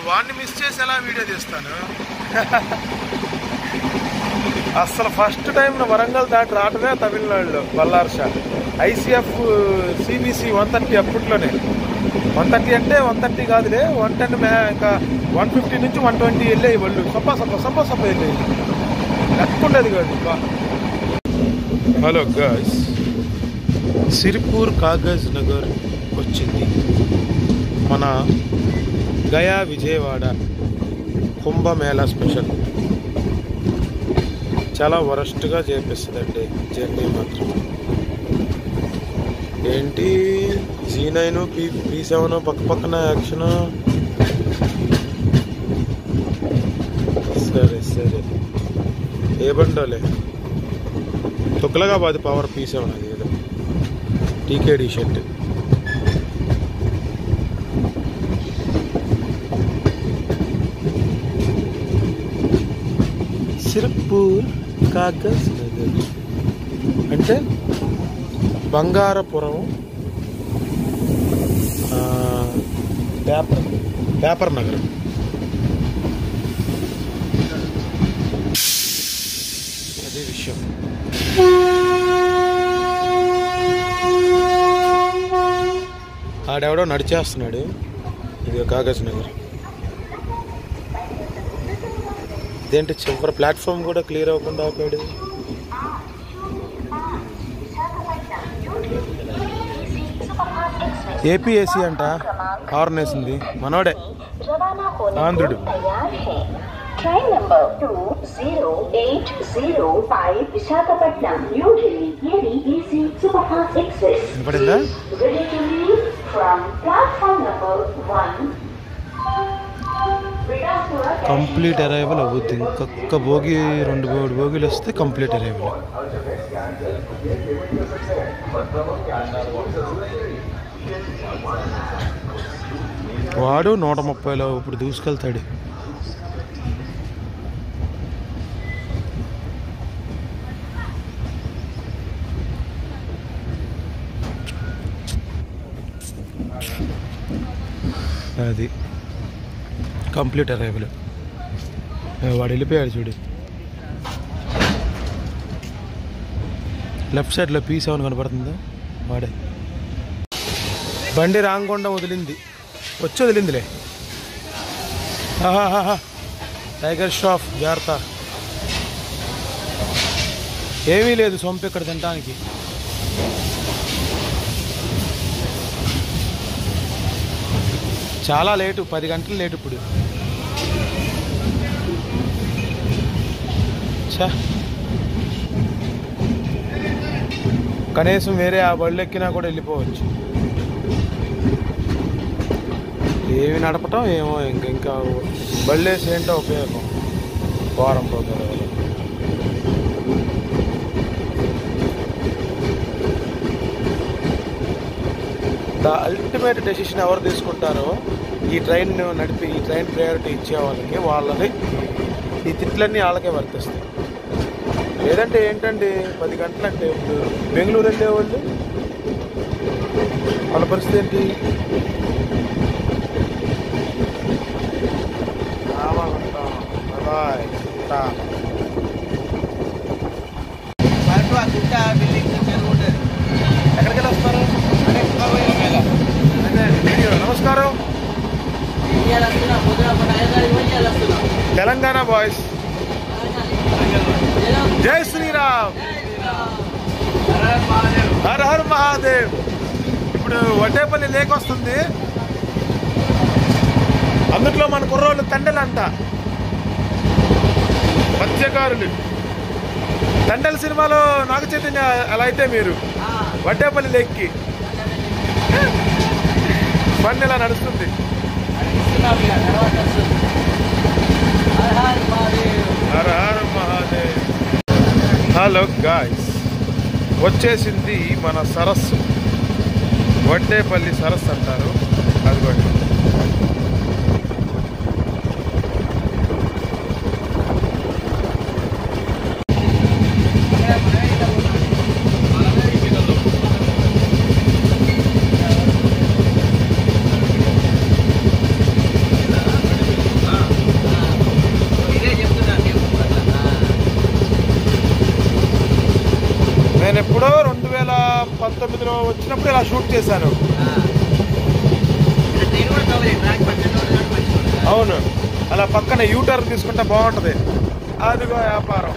వాడిని మిస్ చేసి ఎలా వీడియో తీస్తాను. అసలు ఫస్ట్ టైం వరంగల్ దాటి రావటమే తమిళనాడులో బల్లార్షా. ఐసీఎఫ్ సిబిసి 130 అప్పట్లోనే. 130 అంటే 130 కాదులే, 110 ఇంకా 150 నుంచి 120 వెళ్ళే వాళ్ళు సొప్ప వెళ్ళేది. లెక్క ఉండేది కాదు. హలో గాయ్స్, సిరిపూర్ కాగజ్ నగర్ వచ్చింది. మన గయా విజయవాడ కుంభమేళా స్పెషల్. చాలా వరస్ట్గా చేపిస్తుందండి జర్నీ మాత్రం. ఏంటి G9 P7 పక్క పక్కన యాక్షన్. సరే సరే, ఏ బండోలే తుక్లగాబాద్ పవర్ P7 అది ఏదో TKD షర్ట్. సిరిపూర్ కాగజ్ నగర్ అంటే బంగారపురం పేపర్ నగరం. అదే విషయం. ఆడెవడో నడిచేస్తున్నాడు. ఇది కాగజ్ నగర్. ఇదేంటి చివరి ప్లాట్ఫామ్ కూడా క్లియర్ అవ్వకుండా ఆపాడు. ఏపీఎస్సీ అంట హార్న్ వేసింది. మనోడే ఆంధ్రుడు. Train number 20805 Visakhapatnam, New Delhi, ADEC Superfast Express. వినపడిందా? Ready to leave from platform number 1. Complete arrival అవుద్ది. ఇంకొక భోగి 2 భోగిలు వస్తే కంప్లీట్ అరైవల్. వాడు 130లో ఇప్పుడు దూసుకెళ్తాడు. అది కంప్లీట్ అరైవల్. వాడు వెళ్ళిపోయాడు చూడు. లెఫ్ట్ సైడ్లో P7 కనపడుతుందా? వాడే. బండి రాంగొండ వదిలింది. వచ్చి వదిలిందిలే. టైగర్ షాప్ జాగ్రత్త. ఏమీ లేదు సొంపు ఇక్కడ తినడానికి. చాలా లేటు, 10 గంటలు లేటు ఇప్పుడు. కనీసం వేరే ఆ బళ్ళు ఎక్కినా కూడా వెళ్ళిపోవచ్చు. ఏమి నడపటం ఏమో. ఇంకా బళ్ళేసి ఏంటో ఉపయోగం. వారం రోజులు ద అల్టిమేట్ డెసిషన్ ఎవరు తీసుకుంటారో ఈ ట్రైన్ నడిపి ఈ ట్రైన్ ప్రయారిటీ ఇచ్చే వాళ్ళకి ఈ తిట్లన్నీ వాళ్ళకే వర్తిస్తాయి. లేదంటే ఏంటంటే 10 గంటలంటే ఇప్పుడు బెంగళూరు వెళ్ళేవాళ్ళు వాళ్ళ పరిస్థితి ఏంటి? ఎక్కడికి వస్తారు? నమస్కారం. తెలంగాణ బాయ్స్. జై శ్రీరామ్. Her her Mahadev. ఇప్పుడు వడ్డేపల్లి లేక్ వస్తుంది. అందుట్లో మన కుర్రోళ్ళు తండెలంట, మత్స్యకారులు. తండెల సినిమాలో నాగ చైతన్య అలా అయితే మీరు వడ్డేపల్లి లేక్కి బండి ఇలా నడుస్తుంది. Her her Mahadev. Hello guys, వచ్చేసింది మన సరస్సు. వడ్డేపల్లి సరస్సు అంటారు. అదిగోండి. నేను ఎప్పుడో 2019లో వచ్చినప్పుడు ఇలా షూట్ చేశాను. అవును, అలా పక్కన యూటర్న్ తీసుకుంటే బాగుంటుంది. అదిగో వ్యాపారం.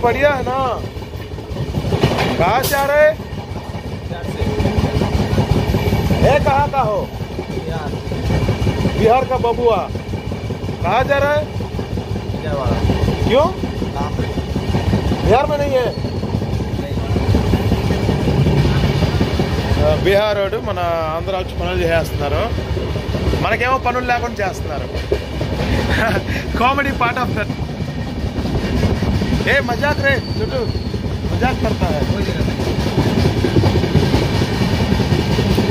बढ़िया है ना? कहाँ से आ रहे? कहाँ का हो? बिहार का बबुआ। कहाँ जा रहा है? क्यों? बिहार में नहीं है। బీహార్ వాడు మన ఆంధ్ర వచ్చి పనులు చేస్తున్నారు, మనకేమో పనులు లేకుండా చేస్తున్నారు. Comedy part of that. ఏ మజాక్ రే చుట్టూ మజాక్ करता है,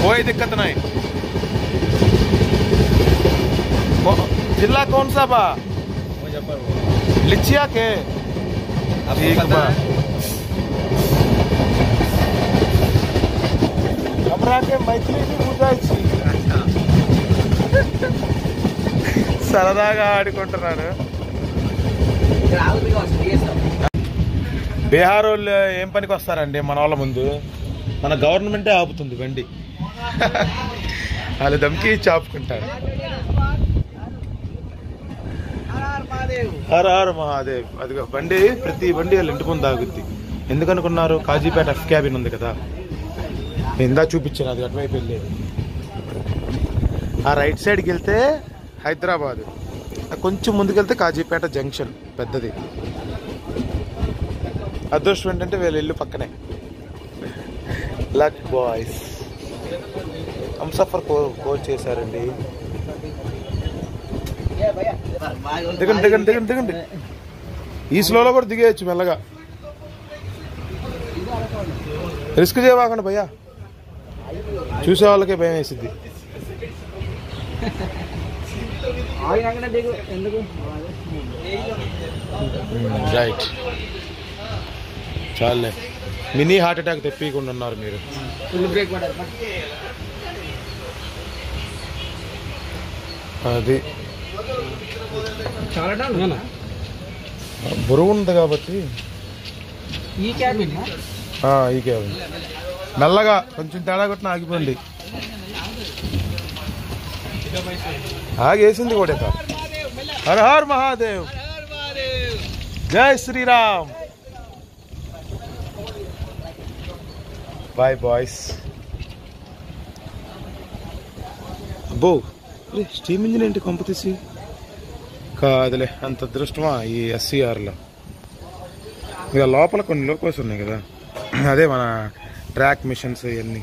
कोई दिक्कत नहीं. जिला कौन सा बा? लिचिया के ठीक बा. हमरा के मैथिली भी बुझाई छी. సరదాగా ఆడుకుంటున్నాను. బీహార్ వాళ్ళు ఏం పనికి వస్తారండి మన వాళ్ళ ముందు? మన గవర్నమెంటే ఆపుతుంది బండి. వాళ్ళు దమ్కి ఇచ్చి ఆపుకుంటారు. హర హర మహాదేవ్. అదిగో బండి, ప్రతి బండి వాళ్ళు ఇంటి ముందు ఆగుద్ది. ఎందుకనుకున్నారు? కాజీపేట ఎఫ్ క్యాబిన్ ఉంది కదా, ఇందా చూపించాను, అది అటువైపు వెళ్ళేది. ఆ రైట్ సైడ్కి వెళ్తే హైదరాబాద్, కొంచెం ముందుకెళ్తే కాజీపేట జంక్షన్ పెద్దది. అదృష్టం ఏంటంటే వీళ్ళ ఇల్లు పక్కనే. లక్ బాయ్స్ హంసఫర్ కోల్ చేశారండి. దిగండి దిగండి దిగండి దిగండి. ఈ స్లోలో కూడా దిగేయచ్చు మెల్లగా. రిస్క్ చేయవాకండి భయ్యా, చూసే వాళ్ళకే భయం వేసిద్ది. రైట్, చాలే. మినీ హార్ట్ అటాక్ తెప్పకుండా ఉన్నారు మీరు. అది బరువు ఉంది కాబట్టి ఈ క్యాబిన్ మెల్లగా కొంచెం తేడా కొట్టిన ఆగిపోండి. ఆగేసింది కూడా. హర హర్ మహాదేవ్, జై శ్రీరామ్. Bye boys. అబ్బో, స్టీమ్ ఇంజిన్ ఏంటి కొంప తీసి? కాదులే, అంత అదృష్టమా ఈ ఎస్సీఆర్లో. ఇక లోపల కొన్ని లోకోస్ ఉన్నాయి కదా, అదే మన ట్రాక్ మిషన్స్ ఇవన్నీ,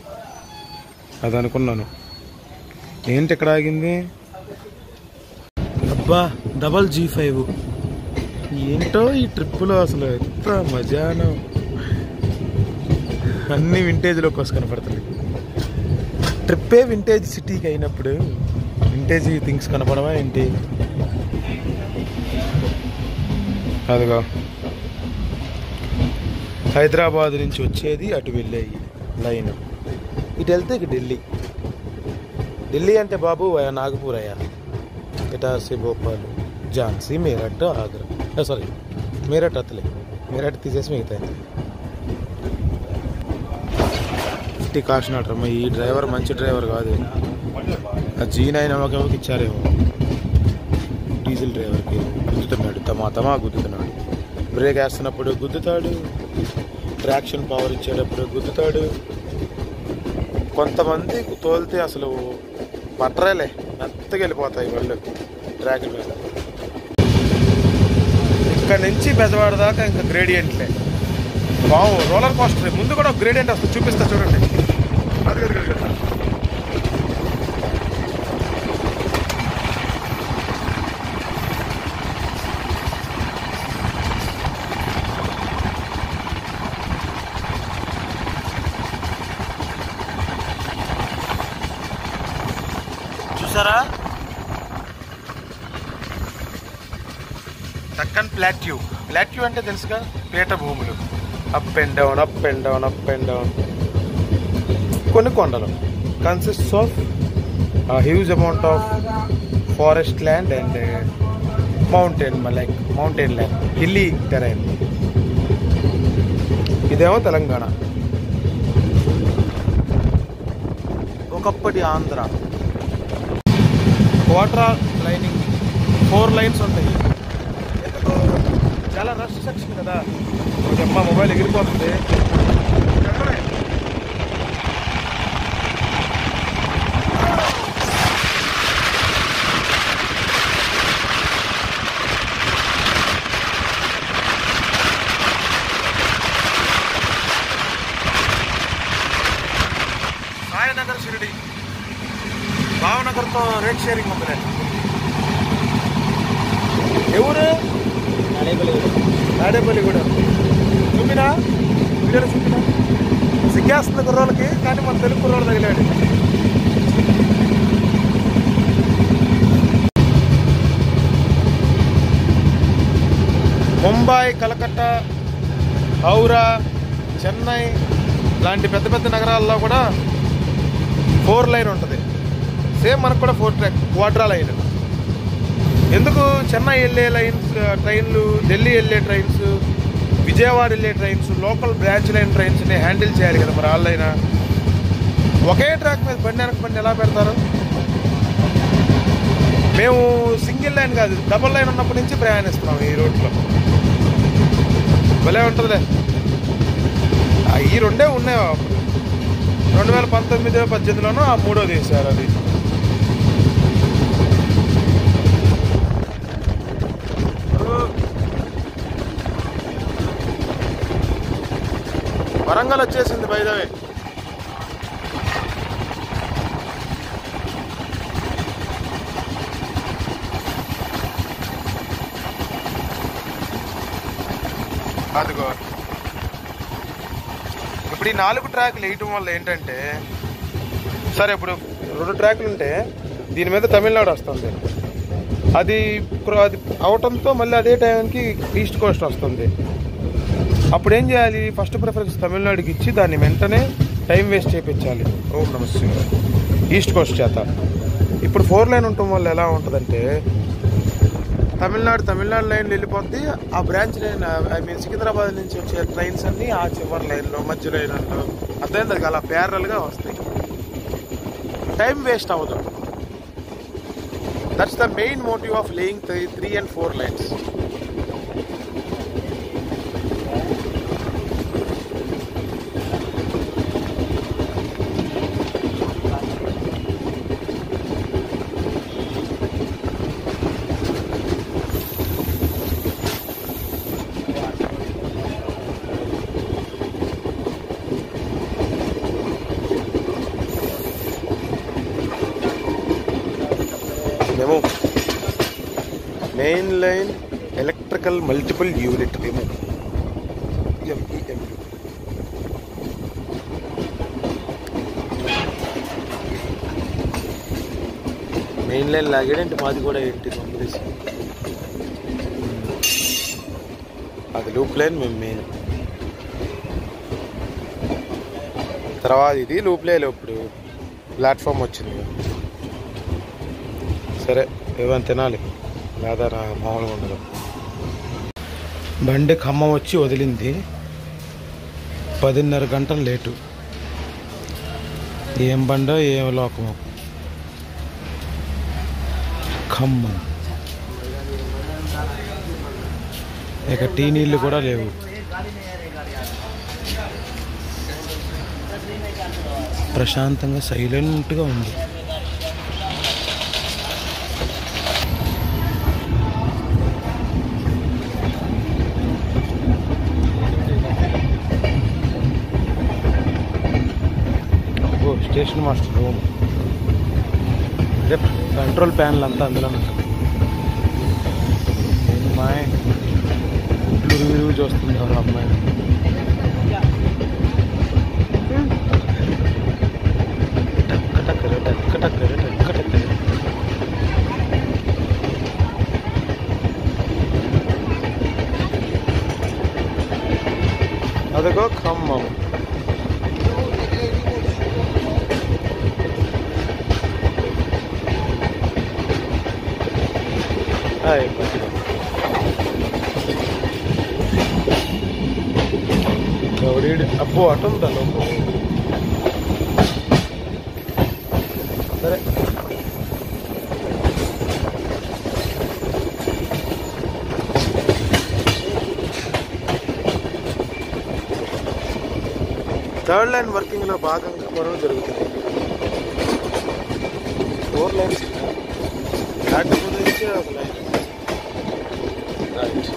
అది అనుకున్నాను. ఏంటి ఇక్కడ ఆగింది? అబ్బా, G5. ఏంటో ఈ ట్రిప్పులో అసలు ఎంత మజానో. అన్ని వింటేజ్ లోకోస్ కనపడుతుంది. ట్రిప్పే వింటేజ్ సిటీకి అయినప్పుడు వింటేజ్ థింగ్స్ కనపడమా ఏంటి? అదిగో హైదరాబాద్ నుంచి వచ్చేది అటు వెళ్ళాయి లైన్. ఇటు వెళ్తే ఇక ఢిల్లీ. ఢిల్లీ అంటే బాబు నాగపూర్ అయ్యా. ఇటార్సీ, భోపాల్, ఝాన్సీ, మీరట్, ఆగ్రా. సారీ, మీరట్ అతలే, మీరట్ తీసేసి మిగతా. ఇట్టి కాశీనాథమ్మ. ఈ డ్రైవర్ మంచి డ్రైవర్ కాదు. ఆ G9 అమ్మకి ఇచ్చారేమో. డీజిల్ డ్రైవర్కి గుద్దుతున్నాడు, తమా గుద్దుతున్నాడు. బ్రేక్ వేస్తున్నప్పుడు గుద్దుతాడు, ట్రాక్షన్ పవర్ ఇచ్చేటప్పుడు గుద్దుతాడు. కొంతమంది తోలితే అసలు పట్టరేలే, మెత్తగా వెళ్ళిపోతాయి వాళ్ళు ట్రాక్ మీద. ఇక్కడ నుంచి బెజవాడ దాకా ఇంకా గ్రేడియంట్లే. రోలర్ కోస్టర్ ముందు కూడా గ్రేడియంట్ వస్తుంది, చూపిస్తా చూడండి. చూసారా? దక్కన్ ప్లాట్యూ. ప్లాట్యూ అంటే తెలుసుగా, పీఠ భూములు. Up and down, up and down, up and down. కొన్ని కొండలు consists of huge amount of forest land and mountain land, hilly terrain. ఇదేమో తెలంగాణ. ఒకప్పటి ఆంధ్ర. వాటర్ లైనింగ్ 4 లైన్స్ ఉంటాయి. చాలా రష్ సెక్షన్ కదా, అమ్మ మొబైల్ ఎగిరిపోతుంది. సాయినగర్ షిరిడి భావనగర్తో రేట్ షేరింగ్ ఉందిలే. ఎవరు? తాడేపల్లి కూడా చూపినా వీడియోలో చూపినా సిగ్గేస్తుంది కుర్రోళ్ళకి, కానీ మన తెలుగు కుర్రోళ్ళు తగిలాడు. ముంబై, కలకత్తా, హౌరా, చెన్నై లాంటి పెద్ద పెద్ద నగరాల్లో కూడా 4 లైన్ ఉంటుంది. సేమ్ మనకు కూడా 4 ట్రాక్ క్వాడ్రా లైన్. ఎందుకు చెన్నై వెళ్ళే లైన్స్ ట్రైన్లు, ఢిల్లీ వెళ్ళే ట్రైన్స్, విజయవాడ వెళ్ళే ట్రైన్స్, లోకల్ బ్రాంచ్ లైన్ ట్రైన్స్ని హ్యాండిల్ చేయాలి కదా మరి వాళ్ళైనా. ఒకే ట్రాక్ మీద బండి వెనక బండి ఎలా పెడతారు? మేము సింగిల్ లైన్ కాదు, డబుల్ లైన్ ఉన్నప్పటి నుంచి ప్రయాణిస్తున్నాం ఈ రోడ్లో. భలే ఉంటుందిలే. ఈ రెండే ఉన్నాయి. 2019-18లోనూ ఆ 3వ తీశారు. అది వరంగల్ వచ్చేసింది బై ద వే. అదిగో ఇప్పుడు ఈ 4 ట్రాక్లు వేయటం వల్ల ఏంటంటే, సరే ఇప్పుడు 2 ట్రాక్లు ఉంటే దీని మీద తమిళనాడు వస్తుంది. అది అవటంతో మళ్ళీ అదే టైంకి ఈస్ట్ కోస్ట్ వస్తుంది. అప్పుడు ఏం చేయాలి? ఫస్ట్ ప్రిఫరెన్స్ తమిళనాడుకి ఇచ్చి దాన్ని వెంటనే టైం వేస్ట్ చేయించాలి. ఓం నమస్తే ఈస్ట్ కోస్ట్ చేత. ఇప్పుడు 4 లైన్ ఉండటం వల్ల ఎలా ఉంటుందంటే, తమిళనాడు లైన్లో వెళ్ళిపోద్ది. ఆ బ్రాంచ్ లైన్ సికింద్రాబాద్ నుంచి వచ్చే ట్రైన్స్ అన్నీ ఆ చివరి లైన్లో, మధ్య లైన్లో అర్థమైంది అలా ప్యారల్గా వస్తాయి. టైం వేస్ట్ అవ్వదు. That's the main motive of laying 3 and 4 lines. మేము main line electrical multiple unit మేము MEMU. మెయిన్ లైన్ లాగేడంటే మాది కూడా ఏంటి పంపిసి అది లూప్ లైన్. మేము మెయిన్ తర్వాత ఇది లూప్ లైన్. ఇప్పుడు ప్లాట్ఫామ్ వచ్చింది. సరే ఏమైనా తినాలి, లేదా మామూలుగా ఉండదు. బండి ఖమ్మం వచ్చి వదిలింది. 10:30 గంటలు లేటు. ఏం బండో ఏం లోకమో. ఖమ్మం ఇక టీ నీళ్ళు కూడా లేవు. ప్రశాంతంగా సైలెంట్గా ఉంది. Station master room. అదే కంట్రోల్ ప్యానల్ అంతా అందులో ఉంటుంది. అమ్మాయి విరుగు చూస్తున్నారు. అమ్మాయి అదిగో ఖమ్మం. అబ్బో అటు ఉందా లోపల? సరే థర్డ్ లైన్ వర్కింగ్లో భాగంగా పనులు జరుగుతుంది. 4 లైన్స్ లేకపోతే ఇచ్చే ఒక లైన్. రైట్.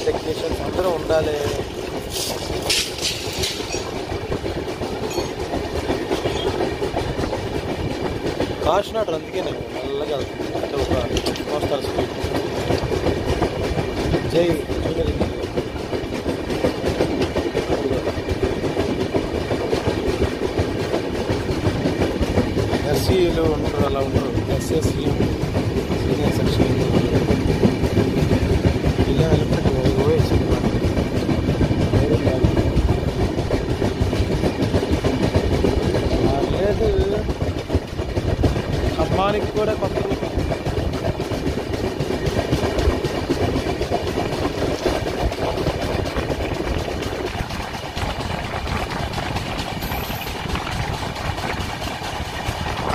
టెక్నీషియన్స్ అందరూ ఉండాలి. కాశీనాథ్ అందుకే నేను మెల్లగా వెళ్తుంది అంటే ఒక మోస్తారు స్పీడ్. జై జూనియర్ ఇంజనీర్. ఎస్సీలు ఉంటారు, అలా ఉంటారు. ఎస్ఎస్సీ సీనియర్ సెక్షన్ ఇలా వెళ్ళిపోతే లేదు. అమ్మానికి కూడా కొత్త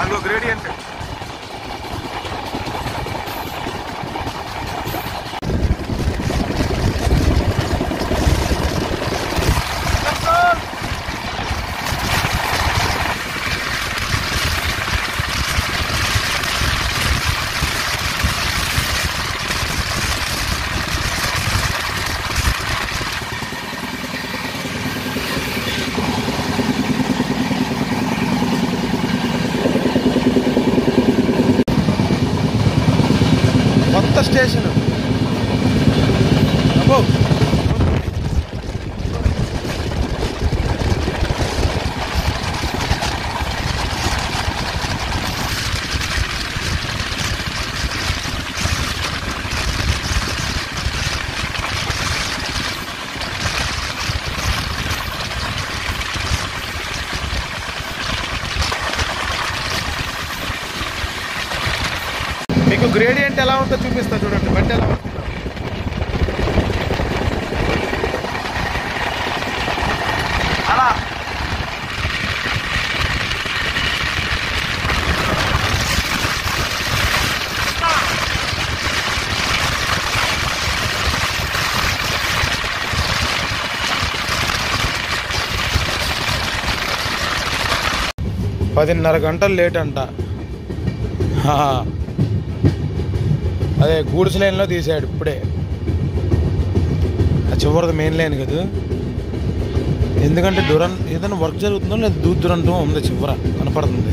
అదో గ్రేడియంట్. కొత్త స్టేషన్ అబ్బో. మీకు గ్రేడియంట్ ఎలా ఉంటుందో చూపిస్తా చూడండి. బండి ఎలా ఉంటుంది. అలా పదిన్నర గంటలు లేట్ అంట. అదే గూడ్స్ లైన్లో తీసాడు ఇప్పుడే. ఆ చివరిది మెయిన్ లైన్ కదా. ఎందుకంటే ఏదైనా వర్క్ జరుగుతుందో లేదా దూరంతో ఉంది చివర కనపడుతుంది.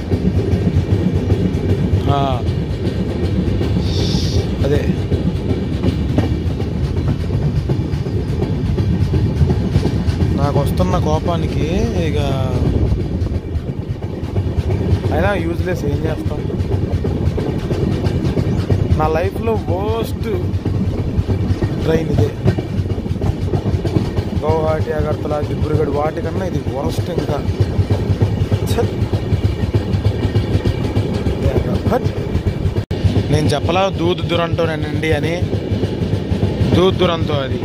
అదే నాకు వస్తున్న కోపానికి ఇక అయినా యూజ్లెస్, ఏం చేస్తాం. నా లైఫ్లో వర్స్ట్ ట్రైన్ ఇదే. గౌహాటి, అగర్తల, దిబ్రూగఢ్ వాటికన్నా ఇది వర్స్ట్. ఇంకా నేను చెప్పలా దూద్ దురంతోనండి అని. దూద్ దురంతో అది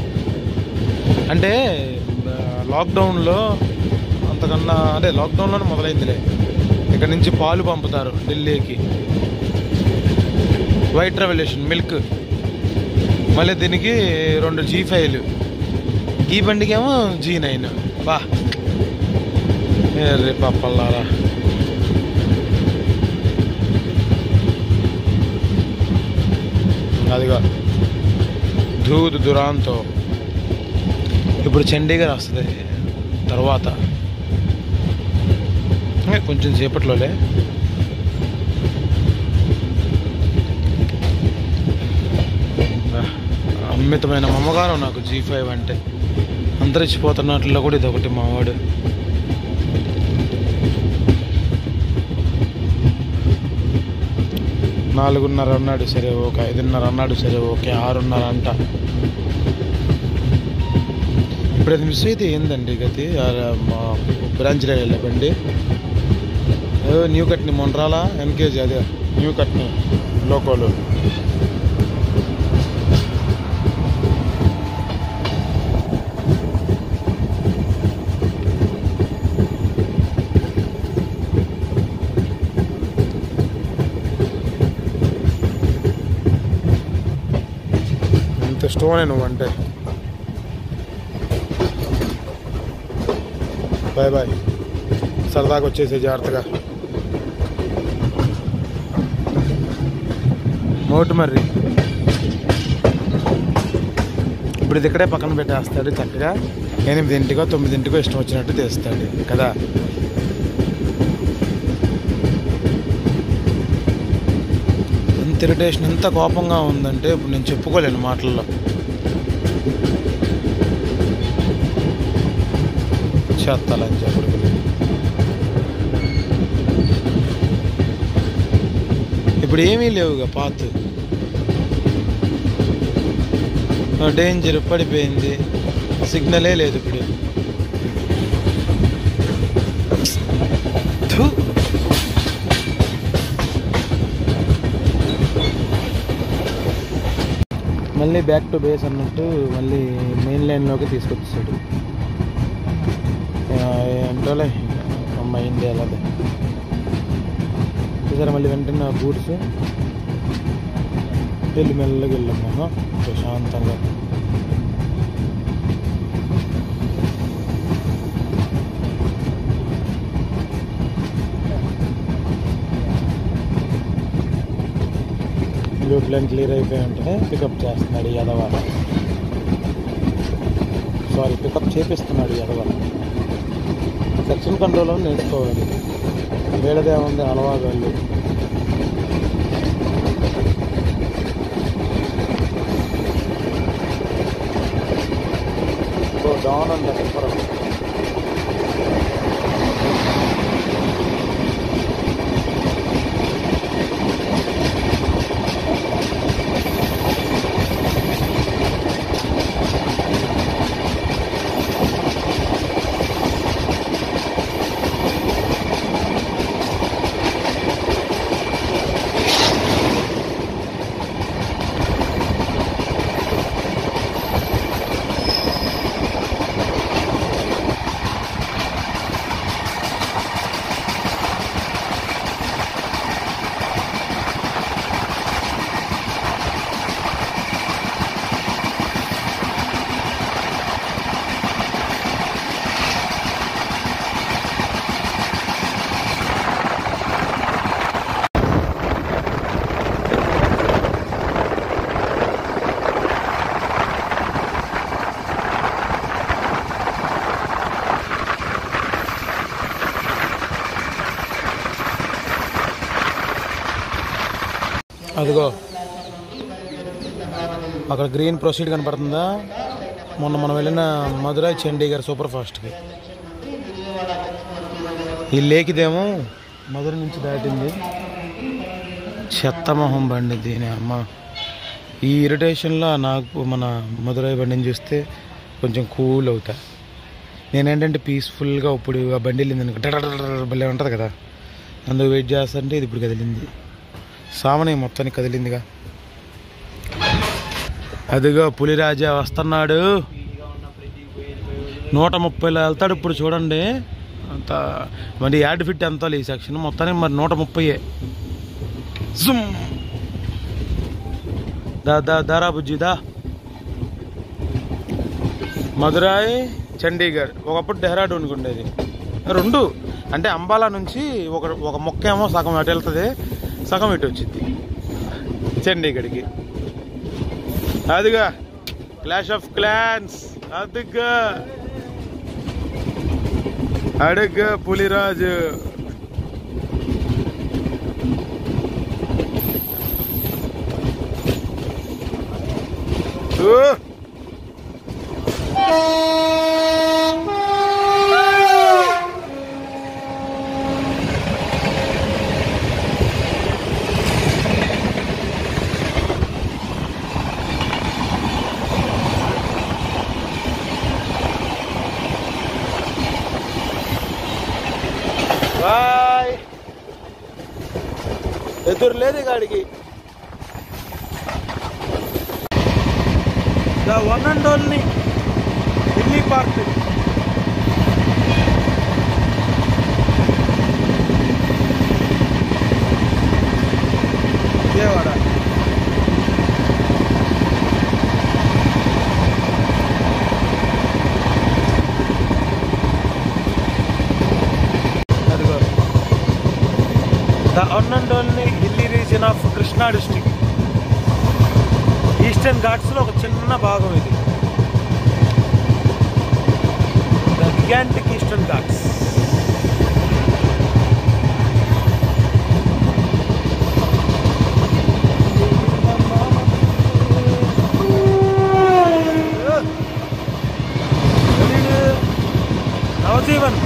అంటే లాక్డౌన్లో అంతకన్నా అదే లాక్డౌన్లోనే మొదలైందిలే. ఇక్కడ నుంచి పాలు పంపుతారు ఢిల్లీకి. White revolution milk. మళ్ళీ దీనికి 2 G5లు. ఈ బండికేమో G9. బా రే పప్పల్లారా. అదిగా దూద్ దురాంతో. ఇప్పుడు చండీగఢ్ వస్తుంది తర్వాత కొంచెం సేపట్లోలే. అమితమైన మమ్మగారం నాకు G5 అంటే. అంతరించిపోతున్నట్లో కూడా ఇది ఒకటి. మావాడు 4:30 అన్నాడు, సరే ఓకే. 5:30 అన్నాడు, సరే ఓకే. 6:30 అంట. ఇప్పుడు అది మిస్ అయితే ఏందండి గతి. మా బ్రాంచ్లో వెళ్ళే బండి న్యూ కట్ని మొండ్రాలా ఎన్కేజీ. అదే న్యూ కట్ని లోకోలు. సోనే నువ్వంటే. బాయ్ బాయ్, సరదాగా వచ్చేసే జాగ్రత్తగా. మోటు మర్రి ఇప్పుడు ఇది ఇక్కడే పక్కన పెట్టేస్తాడు చక్కగా. 8 9 ఇష్టం వచ్చినట్టు తెస్తాడు కదా. ఎంత ఇరిటేషన్, ఎంత కోపంగా ఉందంటే ఇప్పుడు నేను చెప్పుకోలేను మాటల్లో. చేస్తాలని చెప్పడు. ఇప్పుడు ఏమీ లేవుగా, పాత్ డేంజర్ పడిపోయింది, సిగ్నలే లేదు ఇప్పుడు. మళ్ళీ బ్యాక్ టు బేస్ అన్నట్టు మళ్ళీ మెయిన్ లైన్లోకి తీసుకొచ్చాడు. ఏంటోలే అమ్మాయింది అలాగే చూసారా. మళ్ళీ వెంటనే బూట్స్ వెళ్ళి మెల్లగా వెళ్ళమ్మా ప్రశాంతంగా. రూట్ లైన్ క్లియర్ అయిపోయి ఉంటేనే పికప్ చేస్తున్నాడు యాదవ. పికప్ చేపిస్తున్నాడు యాదవ. సెక్షన్ కంట్రోల్ నేర్చుకోవాలి, వేడదే ఉంది అలవాటు. Down and super. అదిగో అక్కడ గ్రీన్ ప్రొసీడ్ కనపడుతుందా? మొన్న మనం వెళ్ళిన మధురై చండీగఢ్ సూపర్ ఫాస్ట్కి. ఈ లేకిదేమో మధురై నుంచి దాటింది. చెత్తమొహం బండి దీని అమ్మ. ఈ ఇరిటేషన్లో నాకు మన మధురై బండిని చూస్తే కొంచెం కూల్ అవుతా. నేనేంటంటే పీస్ఫుల్గా ఇప్పుడు ఆ బండి వెళ్ళింది భలే ఉంటుంది కదా, అందుకు వెయిట్ చేస్తుంటే ఇది ఇప్పుడు కదిలింది. సామని మొత్తానికి కదిలిందిగా. అదిగో పులిరాజా వస్తున్నాడు. 130లో వెళ్తాడు ఇప్పుడు చూడండి. అంత మరి యాడ్ ఫిట్ ఎంత ఈ సెక్షన్ మొత్తానికి మరి 130. జుమ్ దారా బుజ్జి దా. మధురై చండీగఢ్, ఒకప్పుడు డెహ్రాడూన్కి ఉండేది. 2 అంటే అంబాలా నుంచి ఒక మొక్క ఏమో సగం అటు వెళ్తుంది, సగం ఇటు వచ్చింది చండీగఢ్కి. అదిగా క్లాష్ ఆఫ్ క్లాన్స్. అదిగా అడుగ్గా పులిరాజు. బాయ్. ఎదురు లేదు గాడికి. The one and only Delhi park. Vijayawada. The one and only hilly region of Krishna district. Eastern ఘాట్స్లో ఒక చిన్న భాగం ఇది, the gigantic Eastern Ghats. Navjeevan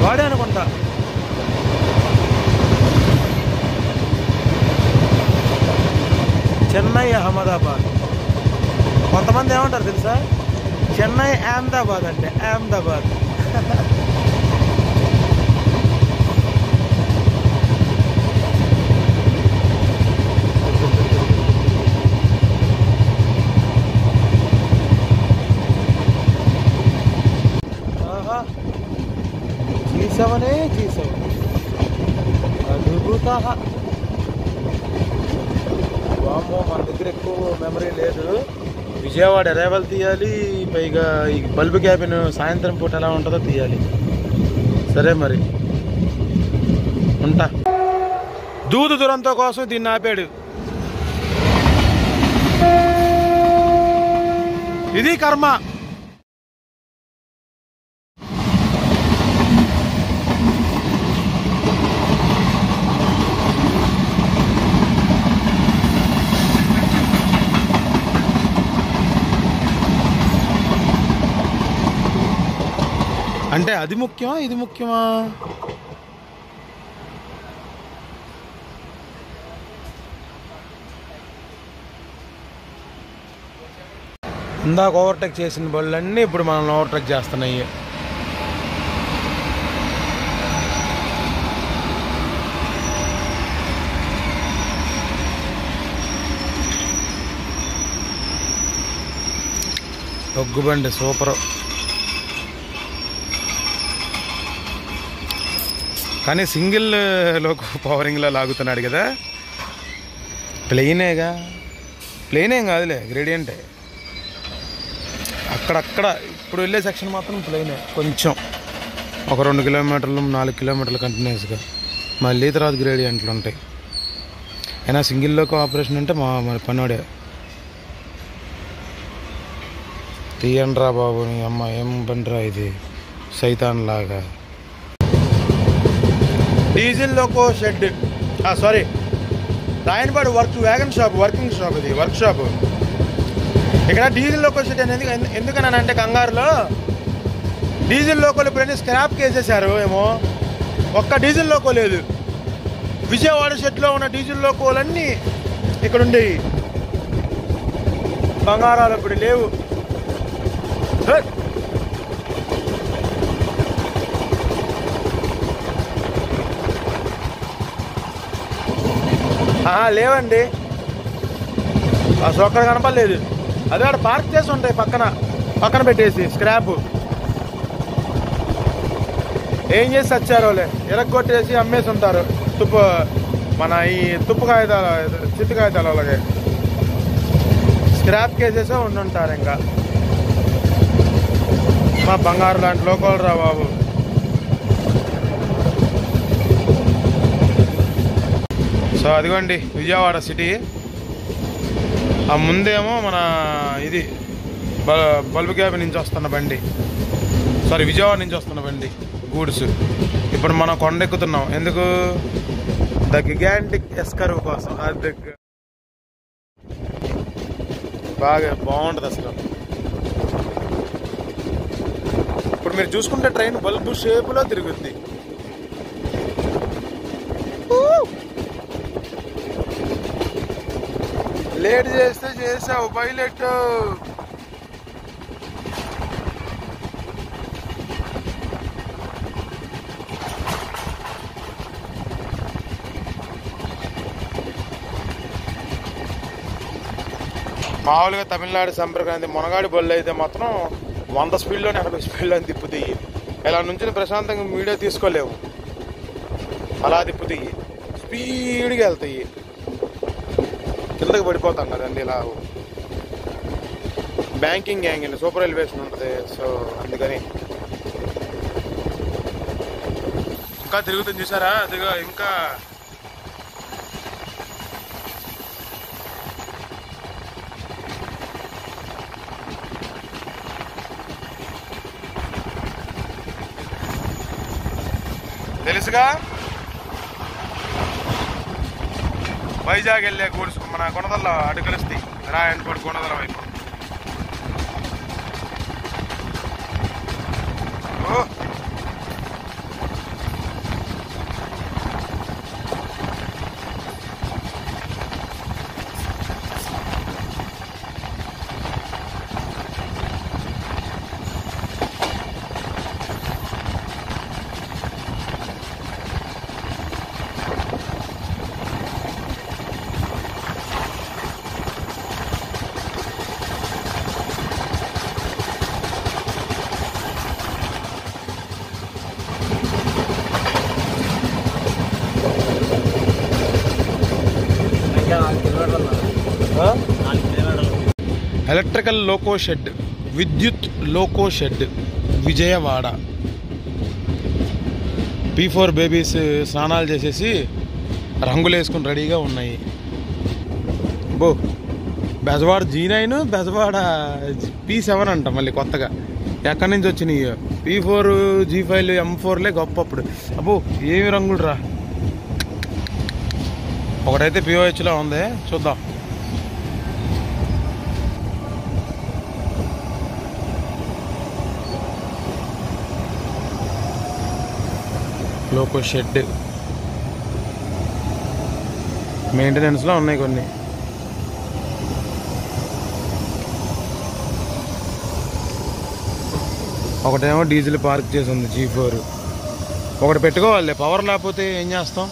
వాడే అనుకుంటా. చెన్నై అహ్మదాబాద్, కొంతమంది ఏమంటారు తెలుసా, చెన్నై అహ్మదాబాద్ అంటే అహ్మదాబాద్. G7 అద్భుత. వామ్మో, మన దగ్గర ఎక్కువ మెమరీ లేదు. విజయవాడ అరైవల్ తీయాలి, పైగా ఈ బల్బు క్యాబిన్ సాయంత్రం పూట ఎలా ఉంటుందో తీయాలి. సరే మరి ఉంటా. దూదు దురంతో కోసం దీన్ని ఆపాడు. ఇది కర్మ. అంటే అది ముఖ్యమా ఇది ముఖ్యమా? ఇందాక ఓవర్టేక్ చేసిన బళ్ళన్నీ ఇప్పుడు మనం ఓవర్టేక్ చేస్తున్నాయి. ఒగ్గుబండి సూపరు. కానీ సింగిల్ లోకో పవరింగ్లో లాగుతున్నాడు కదా. ప్లెయినేగా, ప్లెయిన్ ఏం కాదులే, గ్రేడియంటే. అక్కడక్కడ ఇప్పుడు వెళ్ళే సెక్షన్ మాత్రం ప్లెయినే, కొంచెం ఒక 2 కిలోమీటర్లు 4 కిలోమీటర్లు కంటిన్యూస్గా, మళ్ళీ తర్వాత గ్రేడియంట్లు ఉంటాయి. అయినా సింగిల్ లోకో ఆపరేషన్ అంటే మరి పనోడే. తీయండ్రా బాబు, నీ అమ్మ ఏం బండిరా ఇది, సైతాన్ లాగా. Diesel loco shed, sorry Rayanapadu wagon shop, working shop, ఇది వర్క్ షాప్. ఇక్కడ డీజిల్ లోకో షెడ్ అనేది ఎందుకనంటే కంగారులో డీజిల్ లోకోలు ఇప్పుడన్నీ స్క్రాప్ కేసేసారు ఏమో, ఒక్క డీజిల్ లోకో లేదు. విజయవాడ షెడ్లో ఉన్న డీజిల్ లోకోలన్నీ ఇక్కడ ఉండేవి, బంగారాలు ఇప్పుడు లేవు. లేవండి, అసలు ఒక్కడ కనపడలేదు. అదే అక్కడ పార్క్ చేసి ఉంటాయి పక్కన పెట్టేసి స్క్రాప్. ఏం చేసి వచ్చారోలే, ఎరగొట్టేసి అమ్మేసి ఉంటారు. మన ఈ తుప్పు కాగితాలు, చిత్తు కాగితాలు అలాగే స్క్రాప్ కేసేసే ఉండుంటారు. ఇంకా మా బంగారు లాంటి లోకల్ రా బాబు. సో అదిగోండి విజయవాడ సిటీ. ఆ ముందేమో మన ఇది బల్బు క్యాబిన్ నుంచి వస్తున్న బండి, సారీ విజయవాడ నుంచి వస్తున్న బండి గూడ్స్. ఇప్పుడు మనం కొండెక్కుతున్నాం, ఎందుకు? ద గిగాంటిక్ ఎస్కర్వ్ కోసం. అది బాగా బాగుంటుంది అసలు. ఇప్పుడు మీరు చూసుకుంటే ట్రైన్ బల్బు షేపులో తిరుగుద్ది. లేట్ చేస్తే చేసావు పైలట్. మామూలుగా తమిళనాడు సంప్రదాయం మునగాడి బళ్ళు అయితే మాత్రం 100 స్పీడ్లో 80 స్పీడ్లో తిప్పుతాయి. ఇలా నుంచి ప్రశాంతంగా వీడియో తీసుకోలేవు, అలా తిప్పుతాయి, స్పీడ్గా వెళ్తాయి. కిందకి పడిపోతాం కదండి ఇలా. బ్యాంకింగ్ యాంగిల్ సూపర్ ఎలివేషన్ ఉంటుంది, సో అందుకని ఇంకా తిరుగుతుంది చూసారా, అదిగో ఇంకా తెలుసుగా వైజాగ్ వెళ్ళే గూడ్స్ మన కొనదల్లో అటు కలుస్తాయి, రాయనకోటి కొనదల వైపు. ఓ ఎలక్ట్రికల్ లోకో షెడ్, విద్యుత్ loco shed, Vijayawada. P4 babies స్నానాలు చేసేసి రంగులు వేసుకుని రెడీగా ఉన్నాయి. బో బెజవాడ G9, బెజవాడ P7 అంట మళ్ళీ కొత్తగా. ఎక్కడి నుంచి వచ్చినాయి P4 G5 M4లే గొప్పప్పుడు. అబ్బో ఏమి రంగులు రా. ఒకటైతే POHలో ఉంది, చూద్దాం. లోకో షెడ్ మెయింటెనెన్స్లో ఉన్నాయి కొన్ని. ఒకటేమో డీజిల్ పార్క్ చేసి ఉంది G4. ఒకటి పెట్టుకోవాలి, పవర్ లేకపోతే ఏం చేస్తాం,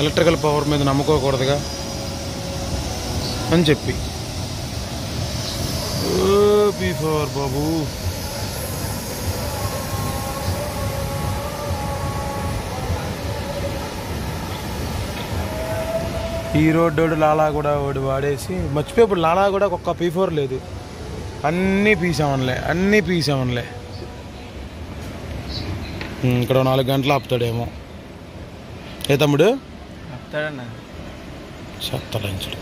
ఎలక్ట్రికల్ పవర్ మీద నమ్ముకోకూడదుగా అని చెప్పి. P4 బాబు. ఈ రోడ్డు లాలా కూడా వాడు వాడేసి మర్చిపోయి ఇప్పుడు లాలా కూడా ఒక్క P4 లేదు, అన్నీ P7లే, అన్నీ P7లే. ఇక్కడ 4 గంటలు ఆపుతాడేమో. ఏ తమ్ముడు చెత్తలంచుడు.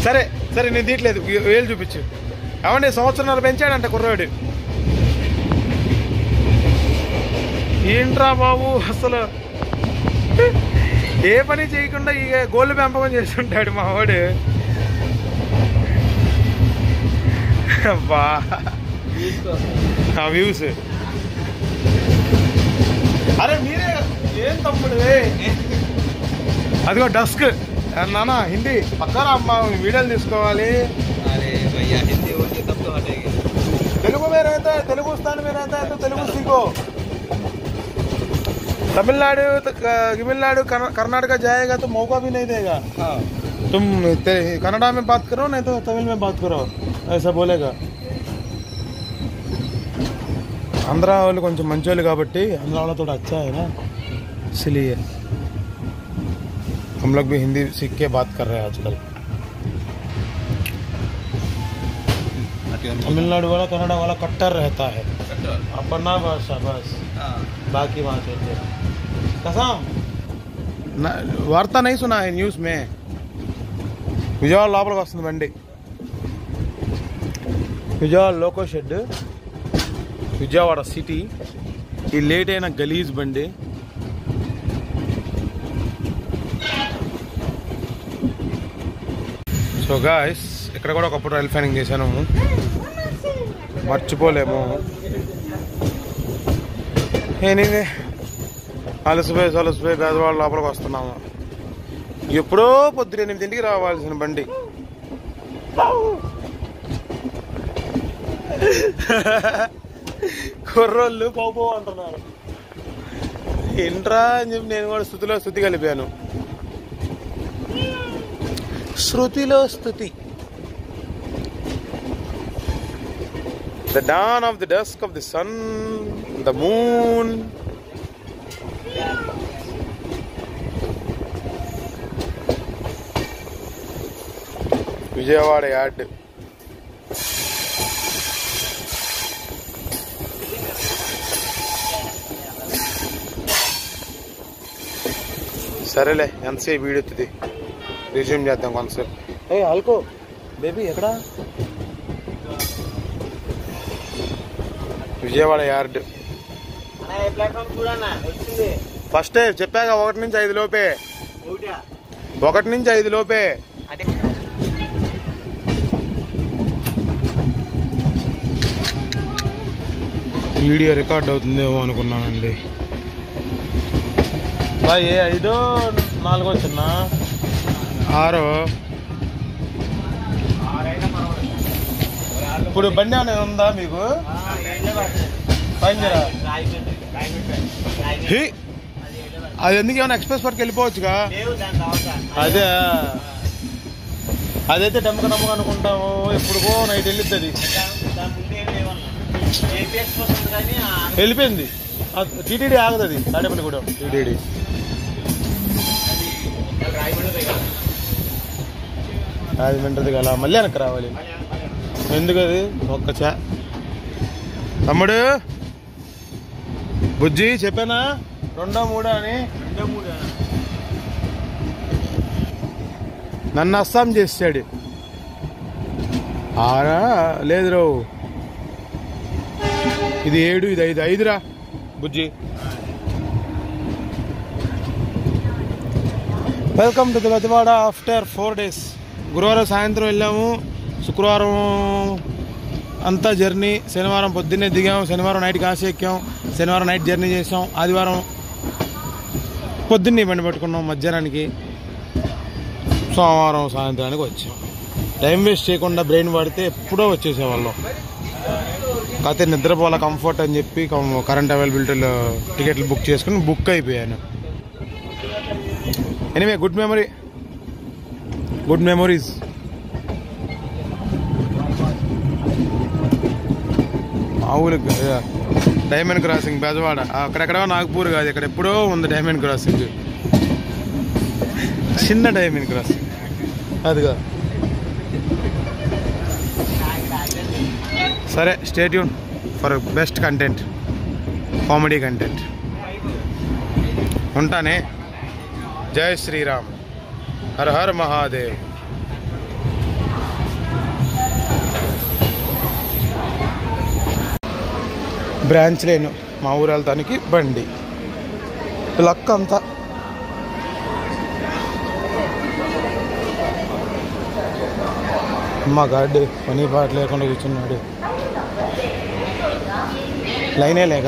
సరే సరే నేను తీయట్లేదు, వేలు చూపించు. ఏమండి 1.5 సంవత్సరాలు పెంచాడంట కుర్రాడు. ఏంట్రా బాబు అసలు ఏ పని చేయకుండా ఇక గోళ్ళు పెంపకం చేస్తుంటాడు మా వాడు. బా వ్యూస్. అరే మీరే ఏం తమ్ముడు, అదిగో డస్క్. నానా హిందీ పక్కన అమ్మ వీడియోలు తీసుకోవాలి. తెలుగు में रहता है, तेलुगुस्तान में रहता है तो तेलुगु सीखो. तमिलनाडु कर्नाटका जाएगा तो मौका भी नहीं देगा. तुम कन्नड़ा में बात करो नहीं तो तमिल में बात करो, ऐसा बोलेगा. आंध्रा वाले కొంచెం మంచోళ్ళు కాబట్టి आंध्रा वाला थोड़ा अच्छा है ना, इसलिए हम लोग भी हिंदी सीख के बात कर रहे हैं आजकल. तमिलनाडु वाला कन्नड़ा वाला कट्टर रहता है, अपना भाषा बस, बाकी भाषा कसम वार्ता नहीं सुना है न्यूज़ में. విజయవాడ లోపలికి వస్తుంది బండి. Vijayawada loco shed, Vijayawada city. ఈ లేట్ అయిన గలీజ్ బండి. సో గాయ్స్ ఇక్కడ కూడా ఒకప్పుడు రైల్ ఫ్యానింగ్ చేశాను, మర్చిపోలేము. ఎనీవే అలసిపోయి బెజవాడ లోపలికి వస్తున్నాము. ఎప్పుడో పొద్దున 8 రావాల్సిన బండి. కుర్రోళ్ళు పోపో అంటున్నారు. ఏంట్రా అని చెప్పి నేను కూడా శృతి కలిపాను. శృతిలో స్థుతి. The dawn of the dusk of the sun, the moon. Vijayawada yard. సరేలే, ఎంతసేపు వీడియో ఎత్తుది, రిజ్యూమ్ చేద్దాం కొంతసేపు. ఏ ఆల్కో బేబీ ఎక్కడా? విజయవాడ యార్డ్. ఫస్ట్ చెప్పాక 1 నుంచి 5 లోపే. 1 నుంచి 5 లోపే. వీడియో రికార్డ్ అవుతుందేమో అనుకున్నానండి. ఏ 5, 4 చిన్న 6. ఇప్పుడు బండి అనేది ఉందా మీకు? అది ఎందుకు ఏమైనా ఎక్స్ప్రెస్ వరకు వెళ్ళిపోవచ్చుగా. అదైతే డమ్మక అనుకుంటాము. ఎప్పుడుకో నైట్ వెళ్ళిద్ది. వెళ్ళిపోయింది. టీటీడీ ఆగదు, అది తాడేపల్లి కూడా టీటీడీ. అది వింటది కదా, మళ్ళీ వెనక్కి రావాలి. ఎందుకు అది ఒక్క తమ్ముడు బుజ్జి చెప్పానా 2, 3 అని. నన్ను అస్సాం చేసాడు. 6 లేదు రావు, ఇది 7, ఇది 5. 5 రా బుజ్జి. Welcome to Bezawada after 4 days. గురువారం సాయంత్రం వెళ్ళాము, శుక్రవారం అంతా జర్నీ, శనివారం పొద్దున్నే దిగాం, శనివారం నైట్ కాశీ ఎక్కాం, శనివారం నైట్ జర్నీ చేసాం, ఆదివారం పొద్దున్నే బండి పట్టుకున్నాం మధ్యాహ్నానికి, సోమవారం సాయంత్రానికి వచ్చాం. టైం వేస్ట్ చేయకుండా బ్రెయిన్ వాడితే ఎప్పుడో వచ్చేసేవాళ్ళం. కాకపోతే నిద్రపోవాల కంఫర్ట్ అని చెప్పి కరెంట్ అవైలబిలిటీలో టికెట్లు బుక్ చేసుకుని బుక్ అయిపోయాను. Anyway good memories. మామూలుగా డైమండ్ క్రాసింగ్ బెజవాడ, అక్కడెక్కడ నాగపూర్ కాదు, ఇక్కడ ఎప్పుడో ఉంది డైమండ్ క్రాసింగ్, చిన్న డైమండ్ క్రాసింగ్ అదిగా. సరే, stay tune for best content, comedy content. ఉంటానే. జై శ్రీరామ్, హర హర మహాదేవ్. బ్రాంచ్ లేను, మా ఊరు వెళ్తానికి బండి లక్ అంతా. మా గాడ్డు పని పాట లేకుండా కూర్చున్నాడు, లైనే లేక.